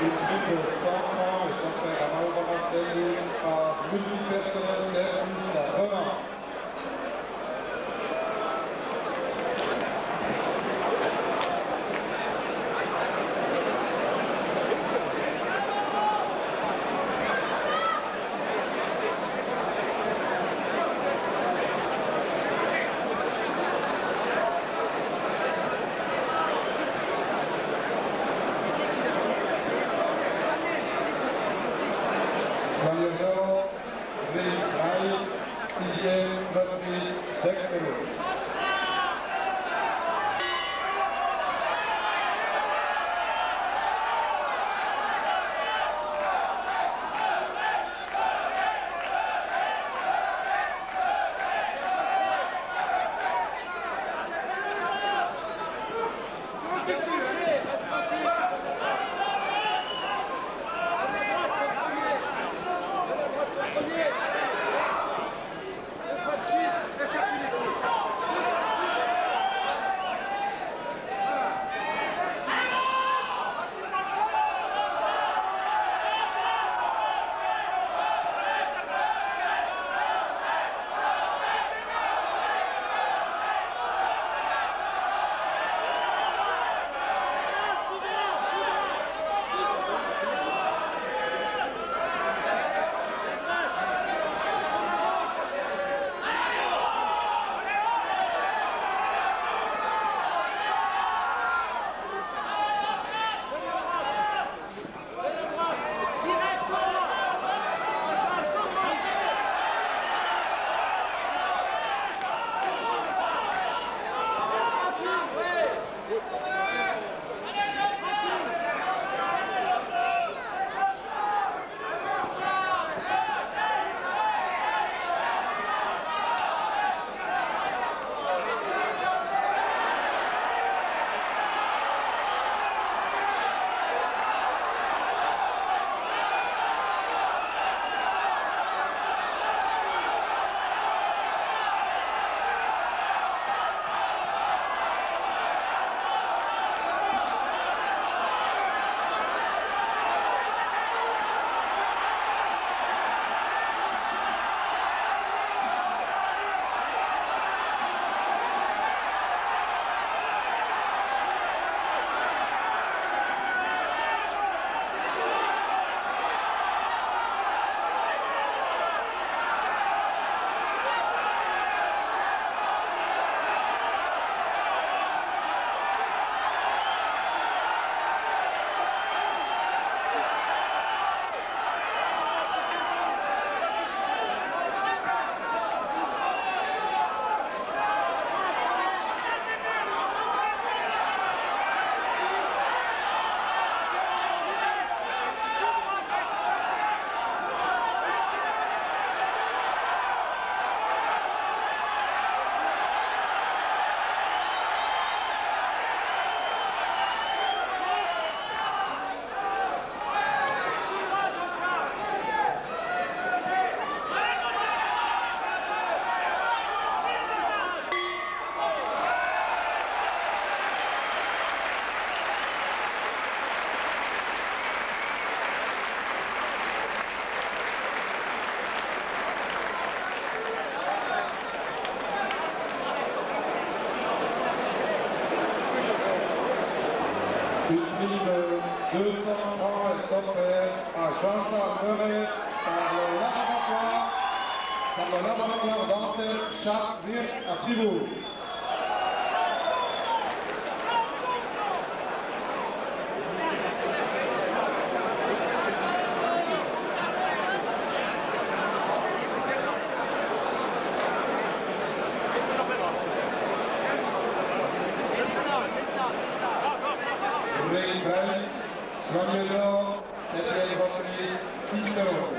Une équipe de 100 francs est offerte à Mauro Martelli par multipersonnel service à Renan. Guagliano, Ray, 6e reprise. offert à Jean-Charles Meuret par le laboratoire dentaire Charles Virk à Fribourg. Soignez d'or, 7e reprise, 6 euros.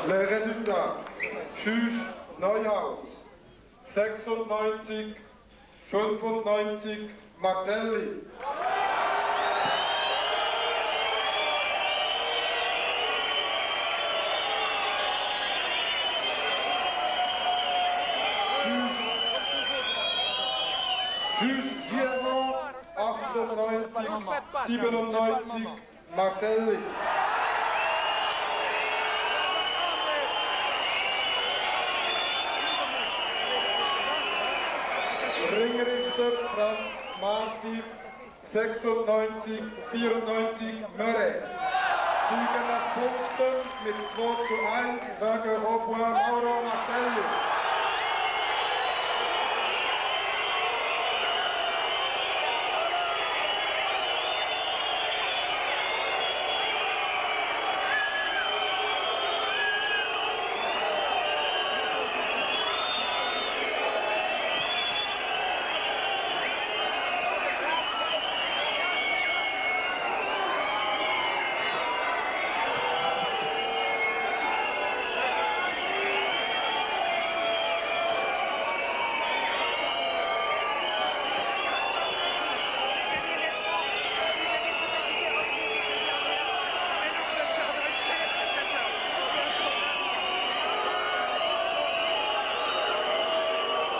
Les résultats. Tschüss, Neuhaus. 96, 95, Martelli. Tschüss, Giermann. 98, 97, Martelli. Ringrichter Franz Martin, 96, 94, Murray. Siegen nach Punkten mit 2:1 wegen Robois Mauro Martelli.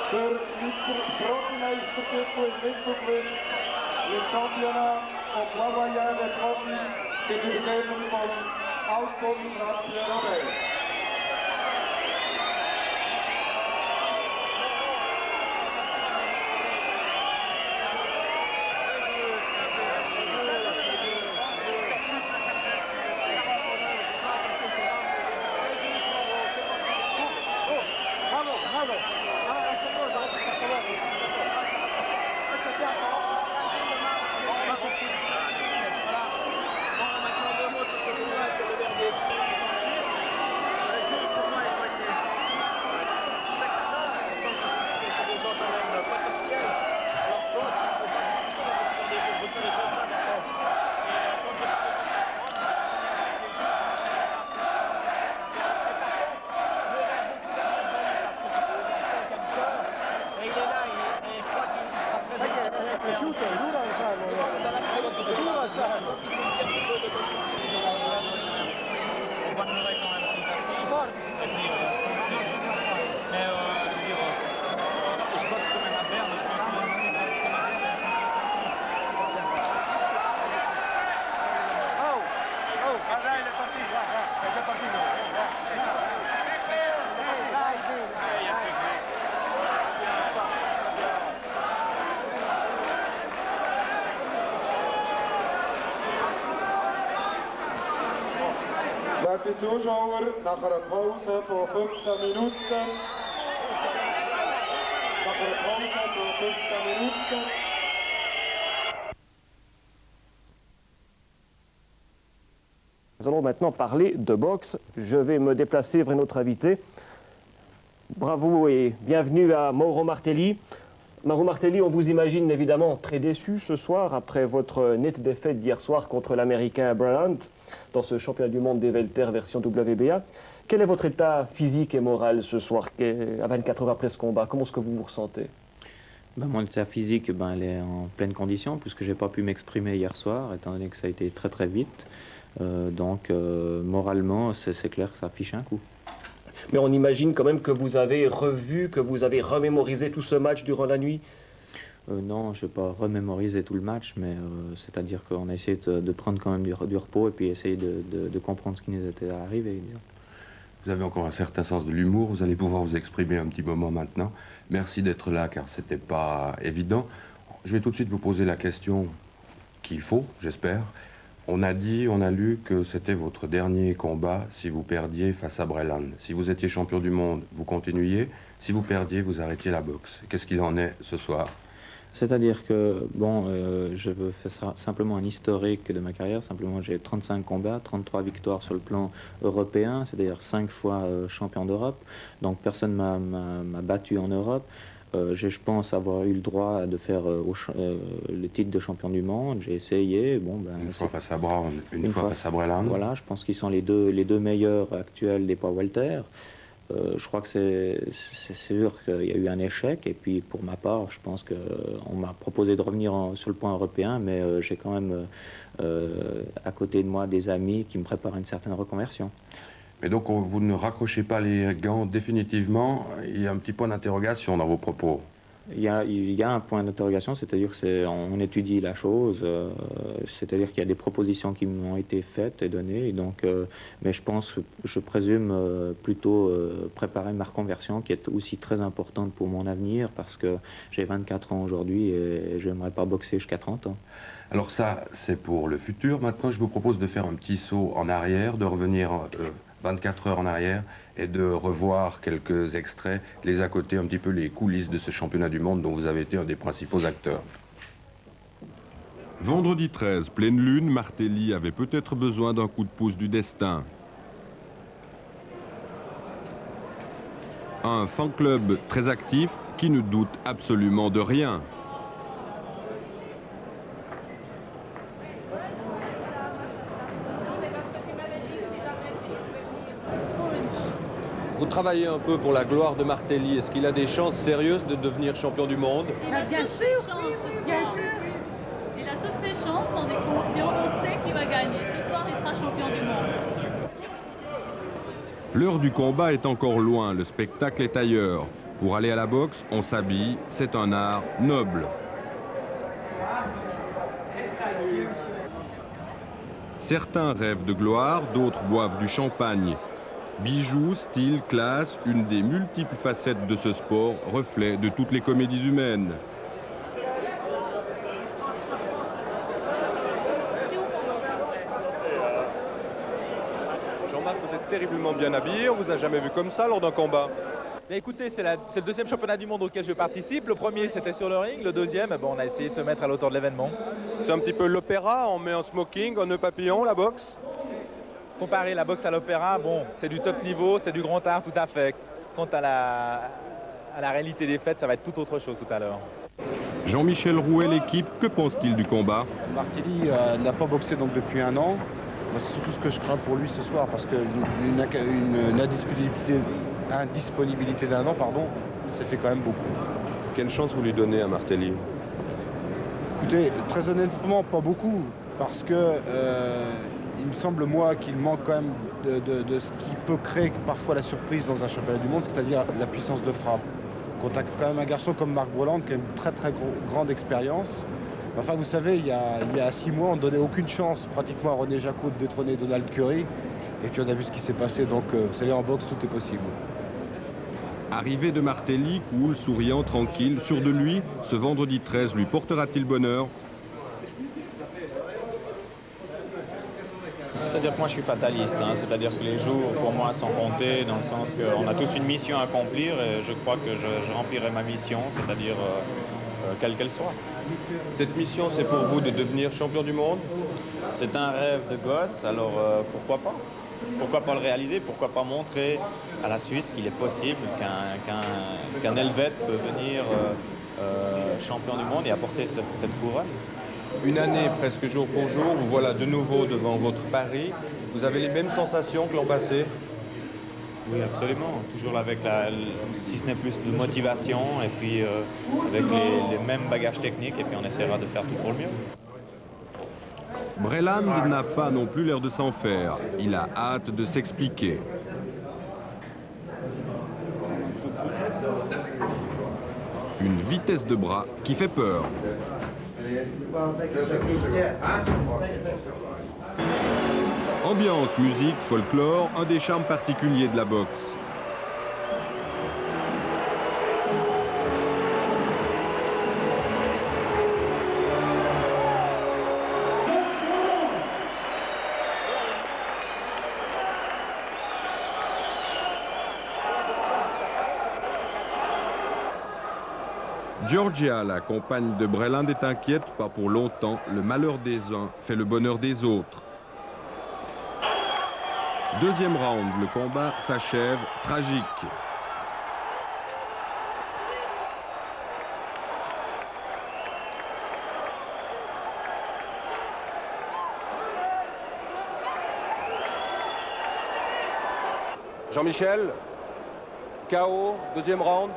Der Schweizer Profimeistertitel im Mittelgewicht im Championnat of Hawaïen Profi in der Sendung von Alfon Ratzier-Robert. Werte Zuschauer, nach einer Pause von 15 Minuten, Nous allons maintenant parler de boxe. Je vais me déplacer vers notre invité. Bravo et bienvenue à Mauro Martelli. Mauro Martelli, on vous imagine évidemment très déçu ce soir après votre nette défaite d'hier soir contre l'Américain Brian Hunt dans ce championnat du monde des welter version WBA. Quel est votre état physique et moral ce soir, à 24 heures après ce combat? Comment est-ce que vous vous ressentez? Mon état physique, elle est en pleine condition puisque je n'ai pas pu m'exprimer hier soir étant donné que ça a été très très vite. Moralement, c'est clair que ça affiche un coup. Mais on imagine quand même que vous avez revu, que vous avez remémorisé tout ce match durant la nuit? Non, je n'ai pas remémorisé tout le match, mais c'est-à-dire qu'on a essayé de prendre quand même du repos et puis essayer de comprendre ce qui nous était arrivé. Disons. Vous avez encore un certain sens de l'humour, vous allez pouvoir vous exprimer un petit moment maintenant. Merci d'être là car c'était pas évident. Je vais tout de suite vous poser la question qu'il faut, j'espère. On a dit, on a lu que c'était votre dernier combat si vous perdiez face à Breland. Si vous étiez champion du monde, vous continuiez. Si vous perdiez, vous arrêtiez la boxe. Qu'est-ce qu'il en est ce soir? C'est-à-dire que, je veux faire simplement un historique de ma carrière. Simplement, j'ai 35 combats, 33 victoires sur le plan européen, c'est-à-dire 5 fois champion d'Europe. Donc, personne m'a battu en Europe. Je pense avoir eu le droit de faire le titre de champion du monde. J'ai essayé. Bon, ben, une fois face à Brown, une fois face à Breland. Voilà, je pense qu'ils sont les deux meilleurs actuels des poids welter. Je crois que c'est sûr qu'il y a eu un échec. Et puis pour ma part, je pense qu'on m'a proposé de revenir sur le point européen, mais j'ai quand même à côté de moi des amis qui me préparent une certaine reconversion. Mais donc vous ne raccrochez pas les gants définitivement, il y a un petit point d'interrogation dans vos propos. Il y a un point d'interrogation, c'est-à-dire qu'on étudie la chose, c'est-à-dire qu'il y a des propositions qui m'ont été faites et données, et donc, mais je présume plutôt préparer ma reconversion qui est aussi très importante pour mon avenir parce que j'ai 24 ans aujourd'hui et je n'aimerais pas boxer jusqu'à 30 ans. Alors ça, c'est pour le futur. Maintenant, je vous propose de faire un petit saut en arrière, de revenir 24 heures en arrière et de revoir quelques extraits, les à côté, un petit peu les coulisses de ce championnat du monde dont vous avez été un des principaux acteurs. Vendredi 13, pleine lune, Martelly avait peut-être besoin d'un coup de pouce du destin. Un fan club très actif qui ne doute absolument de rien. Vous travaillez un peu pour la gloire de Martelly. Est-ce qu'il a des chances sérieuses de devenir champion du monde? Bien sûr, bien sûr. Il a toutes ses chances, on est confiant, on sait qu'il va gagner. Ce soir, il sera champion du monde. L'heure du combat est encore loin, le spectacle est ailleurs. Pour aller à la boxe, on s'habille, c'est un art noble. Certains rêvent de gloire, d'autres boivent du champagne. Bijoux, style, classe, une des multiples facettes de ce sport, reflet de toutes les comédies humaines. Jean-Marc, vous êtes terriblement bien habillé, on vous a jamais vu comme ça lors d'un combat. Bien, écoutez, c'est le deuxième championnat du monde auquel je participe. Le premier, c'était sur le ring. Le deuxième, bon, on a essayé de se mettre à l'auteur de l'événement. C'est un petit peu l'opéra, on met un smoking, un nœud papillon, la boxe. Comparer la boxe à l'opéra, bon, c'est du top niveau, c'est du grand art, tout à fait. Quant à la réalité des faits, ça va être tout autre chose tout à l'heure. Jean-Michel Rouet, l'équipe, que pense-t-il du combat? Martelly n'a pas boxé donc depuis un an. C'est surtout ce que je crains pour lui ce soir, parce qu'une indisponibilité d'un an, ça fait quand même beaucoup. Quelle chance vous lui donnez à Martelly? Écoutez, très honnêtement, pas beaucoup, parce que il me semble, moi, qu'il manque quand même de ce qui peut créer parfois la surprise dans un championnat du monde, c'est-à-dire la puissance de frappe. Quand on a quand même un garçon comme Marc Breland, qui a une très grande expérience. Enfin, vous savez, il y a 6 mois, on ne donnait aucune chance pratiquement à René Jacot de détrôner Donald Curry. Et puis on a vu ce qui s'est passé, donc vous savez, en boxe, tout est possible. Arrivée de Martelly, cool, souriant, tranquille, sûr de lui, ce vendredi 13 lui portera-t-il bonheur? C'est-à-dire que moi je suis fataliste, c'est-à-dire que les jours pour moi sont comptés dans le sens qu'on a tous une mission à accomplir et je crois que je remplirai ma mission, c'est-à-dire quelle qu'elle soit. Cette mission, c'est pour vous de devenir champion du monde? C'est un rêve de gosse, alors pourquoi pas? Pourquoi pas le réaliser? Pourquoi pas montrer à la Suisse qu'il est possible qu'un Helvète peut venir champion du monde et apporter cette couronne? Une année, presque jour pour jour, vous voilà de nouveau devant votre pari. Vous avez les mêmes sensations que l'an passé? Oui, absolument. Toujours avec si ce n'est plus de motivation et puis avec les mêmes bagages techniques et puis on essaiera de faire tout pour le mieux. Breland n'a pas non plus l'air de s'en faire. Il a hâte de s'expliquer. Une vitesse de bras qui fait peur. Ambiance, musique, folklore, un des charmes particuliers de la boxe. Georgia, la compagne de Breland, est inquiète, pas pour longtemps. Le malheur des uns fait le bonheur des autres. Deuxième round, le combat s'achève, tragique. Jean-Michel, KO, deuxième round,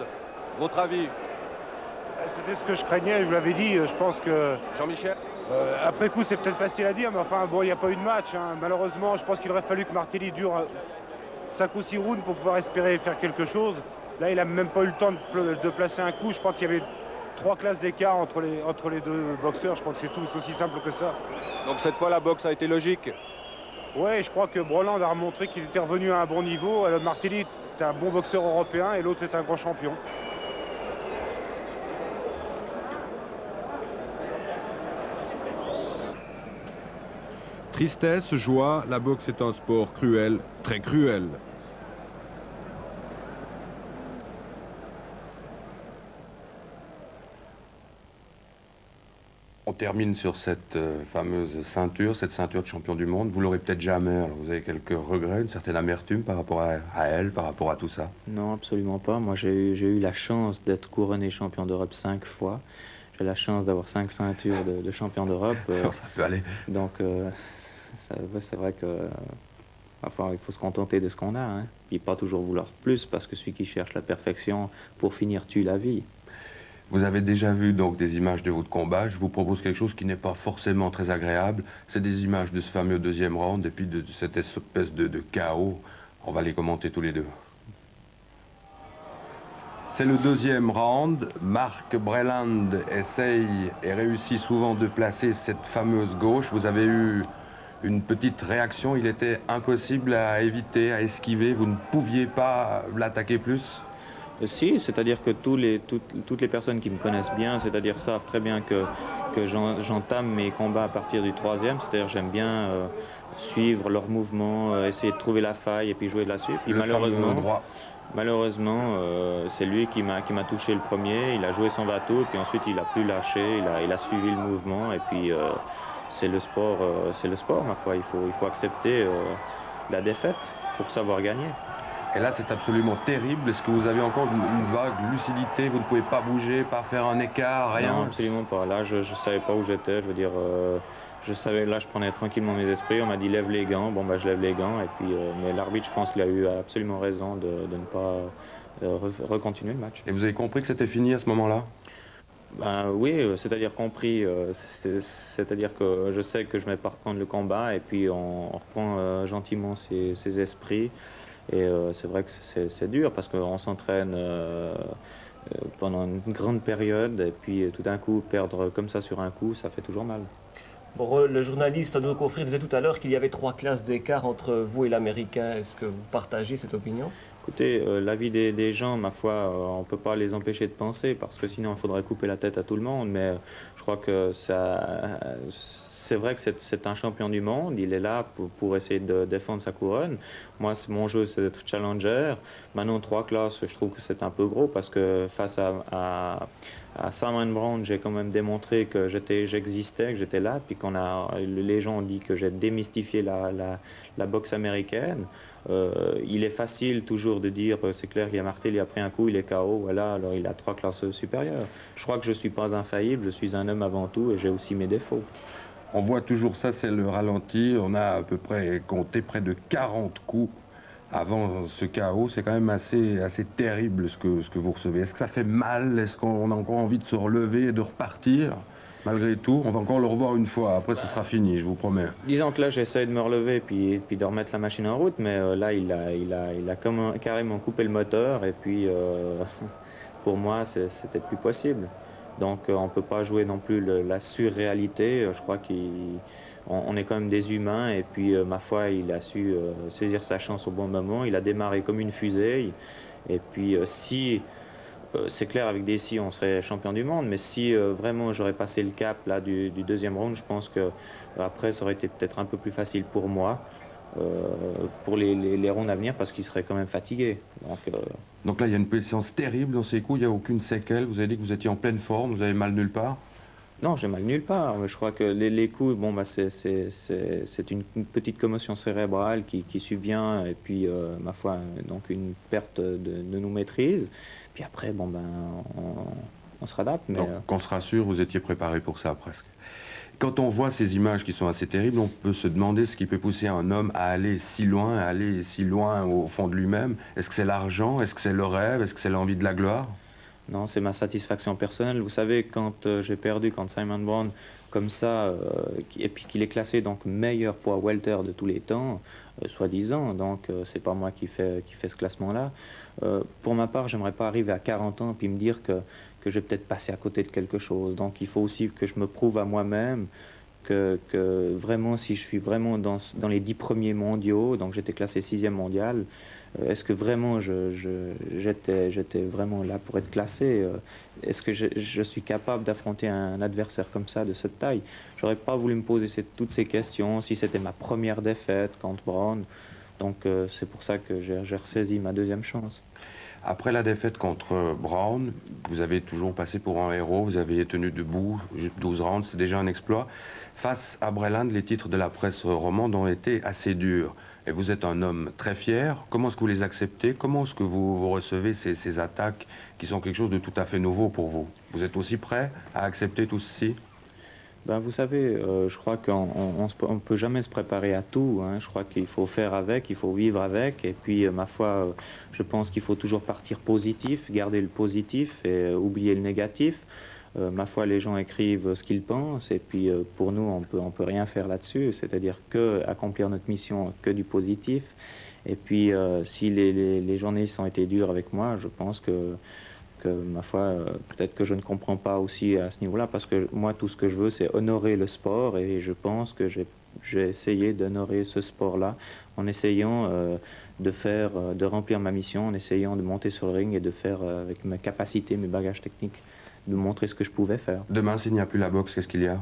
votre avis? C'était ce que je craignais, je vous l'avais dit, je pense que... Jean-Michel? Après coup, c'est peut-être facile à dire, mais enfin, bon, il n'y a pas eu de match. Hein. Malheureusement, je pense qu'il aurait fallu que Martelly dure 5 ou 6 rounds pour pouvoir espérer faire quelque chose. Là, il n'a même pas eu le temps de placer un coup. Je crois qu'il y avait 3 classes d'écart entre les deux boxeurs. Je crois que c'est tout, c'est aussi simple que ça. Donc cette fois, la boxe a été logique? Oui, je crois que Broland a remontré qu'il était revenu à un bon niveau. Martelly est un bon boxeur européen et l'autre est un grand champion. Tristesse, joie, la boxe est un sport cruel, très cruel. On termine sur cette fameuse ceinture, cette ceinture de champion du monde. Vous l'aurez peut-être jamais, alors vous avez quelques regrets, une certaine amertume par rapport à elle, par rapport à tout ça? Non, absolument pas. Moi, j'ai eu la chance d'être couronné champion d'Europe 5 fois. J'ai la chance d'avoir 5 ceintures de champion d'Europe. Ça peut aller. Donc, c'est vrai que parfois, il faut se contenter de ce qu'on a. Hein. Et pas toujours vouloir plus, parce que celui qui cherche la perfection, pour finir, tue la vie. Vous avez déjà vu donc des images de votre combat. Je vous propose quelque chose qui n'est pas forcément très agréable. C'est des images de ce fameux deuxième round et puis de cette espèce de chaos. On va les commenter tous les deux. C'est le deuxième round. Marc Breland essaye et réussit souvent de placer cette fameuse gauche. Vous avez eu une petite réaction. Il était impossible à éviter, à esquiver. Vous ne pouviez pas l'attaquer plus? Si, c'est-à-dire que toutes les personnes qui me connaissent bien, c'est-à-dire savent très bien que j'entame mes combats à partir du troisième, c'est-à-dire j'aime bien suivre leurs mouvements, essayer de trouver la faille et puis jouer là-dessus. Puis malheureusement, c'est lui qui m'a touché le premier, il a joué son bateau, puis ensuite il a plus lâché, il a suivi le mouvement, et puis c'est le sport, ma foi, il faut accepter la défaite pour savoir gagner. Et là, c'est absolument terrible. Est-ce que vous avez encore une vague lucidité? Vous ne pouvez pas bouger, pas faire un écart, rien? Non, absolument pas. Là, je ne savais pas où j'étais. Je veux dire, je savais, là, je prenais tranquillement mes esprits. On m'a dit, lève les gants. Bon, bah, je lève les gants. Et puis, mais l'arbitre, je pense qu'il a eu absolument raison de ne pas recontinuer le match. Et vous avez compris que c'était fini à ce moment-là? Ben, oui, c'est-à-dire compris. C'est-à-dire que je sais que je ne vais pas reprendre le combat. Et puis, on reprend gentiment ses esprits. Et c'est vrai que c'est dur parce qu'on s'entraîne pendant une grande période et puis tout d'un coup perdre comme ça sur un coup, ça fait toujours mal. Bon, le journaliste, nos confrères, disait tout à l'heure qu'il y avait 3 classes d'écart entre vous et l'Américain. Est-ce que vous partagez cette opinion? Écoutez, l'avis des gens, ma foi, on ne peut pas les empêcher de penser parce que sinon il faudrait couper la tête à tout le monde. Mais je crois que c'est vrai que c'est un champion du monde, il est là pour essayer de défendre sa couronne. Moi, mon jeu, c'est d'être challenger. Maintenant, 3 classes, je trouve que c'est un peu gros parce que face à Simon Brown, j'ai quand même démontré que j'existais, que j'étais là, puis les gens ont dit que j'ai démystifié la boxe américaine. Il est facile toujours de dire, c'est clair qu'il y a Martelly, il a pris un coup, il est KO, voilà, alors il a 3 classes supérieures. Je crois que je ne suis pas infaillible, je suis un homme avant tout et j'ai aussi mes défauts. On voit toujours ça, c'est le ralenti. On a à peu près compté près de 40 coups avant ce chaos. C'est quand même assez terrible ce que vous recevez. Est-ce que ça fait mal? Est-ce qu'on a encore envie de se relever et de repartir? Malgré tout, on va encore le revoir une fois. Après, ce sera fini, je vous promets. Disons que là, j'essaie de me relever puis de remettre la machine en route. Mais là, il a carrément coupé le moteur. Et puis, pour moi, c'était plus possible. Donc on ne peut pas jouer non plus la surréalité. Je crois qu'on est quand même des humains et puis ma foi, il a su saisir sa chance au bon moment. Il a démarré comme une fusée. Et puis si, c'est clair, avec des si, on serait champion du monde. Mais si vraiment j'aurais passé le cap là, du deuxième round, je pense que après ça aurait été peut-être un peu plus facile pour moi. Pour les rounds à venir parce qu'il serait quand même fatigué. Donc là, il y a une séance terrible dans ces coups, il n'y a aucune séquelle. Vous avez dit que vous étiez en pleine forme, vous avez mal nulle part? Non, j'ai mal nulle part. Je crois que les coups, bon, bah, c'est une petite commotion cérébrale qui subvient et puis, ma foi, donc une perte de nos maîtrises. Puis après, bon, ben, on se réadapte. Mais, donc, qu'on se rassure, vous étiez préparé pour ça presque. Quand on voit ces images qui sont assez terribles, on peut se demander ce qui peut pousser un homme à aller si loin au fond de lui-même. Est-ce que c'est l'argent? Est-ce que c'est le rêve? Est-ce que c'est l'envie de la gloire? Non, c'est ma satisfaction personnelle. Vous savez, quand j'ai perdu, quand Simon Brown, comme ça, et puis qu'il est classé donc meilleur poids welter de tous les temps, soi-disant, donc c'est pas moi qui fais ce classement-là. Pour ma part, j'aimerais pas arriver à 40 ans puis me dire que je vais peut-être passer à côté de quelque chose. Donc il faut aussi que je me prouve à moi-même que vraiment, si je suis vraiment dans les 10 premiers mondiaux, donc j'étais classé 6e mondial, est-ce que vraiment j'étais vraiment là pour être classé? Est-ce que je suis capable d'affronter un adversaire comme ça, de cette taille? J'aurais pas voulu me poser toutes ces questions si c'était ma première défaite contre Brown. Donc c'est pour ça que j'ai ressaisi ma deuxième chance. Après la défaite contre Brown, vous avez toujours passé pour un héros, vous avez tenu debout 12 rounds, c'est déjà un exploit. Face à Breland, les titres de la presse romande ont été assez durs. Et vous êtes un homme très fier. Comment est-ce que vous les acceptez? Comment est-ce que vous recevez ces attaques qui sont quelque chose de tout à fait nouveau pour vous? Vous êtes aussi prêt à accepter tout ceci? Ben, vous savez, je crois qu'on ne peut jamais se préparer à tout. Hein. Je crois qu'il faut faire avec, il faut vivre avec. Et puis, ma foi, je pense qu'il faut toujours partir positif, garder le positif et oublier le négatif. Ma foi, les gens écrivent ce qu'ils pensent. Et puis, pour nous, on peut rien faire là-dessus. C'est-à-dire que accomplir notre mission, que du positif. Et puis, si les journalistes ont été durs avec moi, je pense que ma foi, peut-être que je ne comprends pas aussi à ce niveau-là, parce que moi, tout ce que je veux, c'est honorer le sport, et je pense que j'ai essayé d'honorer ce sport-là en essayant de remplir ma mission, en essayant de monter sur le ring et de faire, avec mes capacités, mes bagages techniques, de montrer ce que je pouvais faire. Demain, s'il n'y a plus la boxe, qu'est-ce qu'il y a?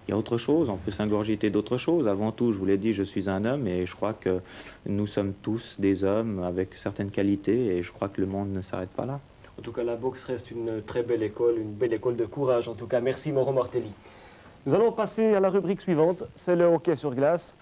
Il y a autre chose, on peut s'ingurgiter d'autres choses. Avant tout, je vous l'ai dit, je suis un homme, et je crois que nous sommes tous des hommes avec certaines qualités, et je crois que le monde ne s'arrête pas là. En tout cas, la boxe reste une très belle école, une belle école de courage. En tout cas, merci Mauro Martelli. Nous allons passer à la rubrique suivante, c'est le hockey sur glace.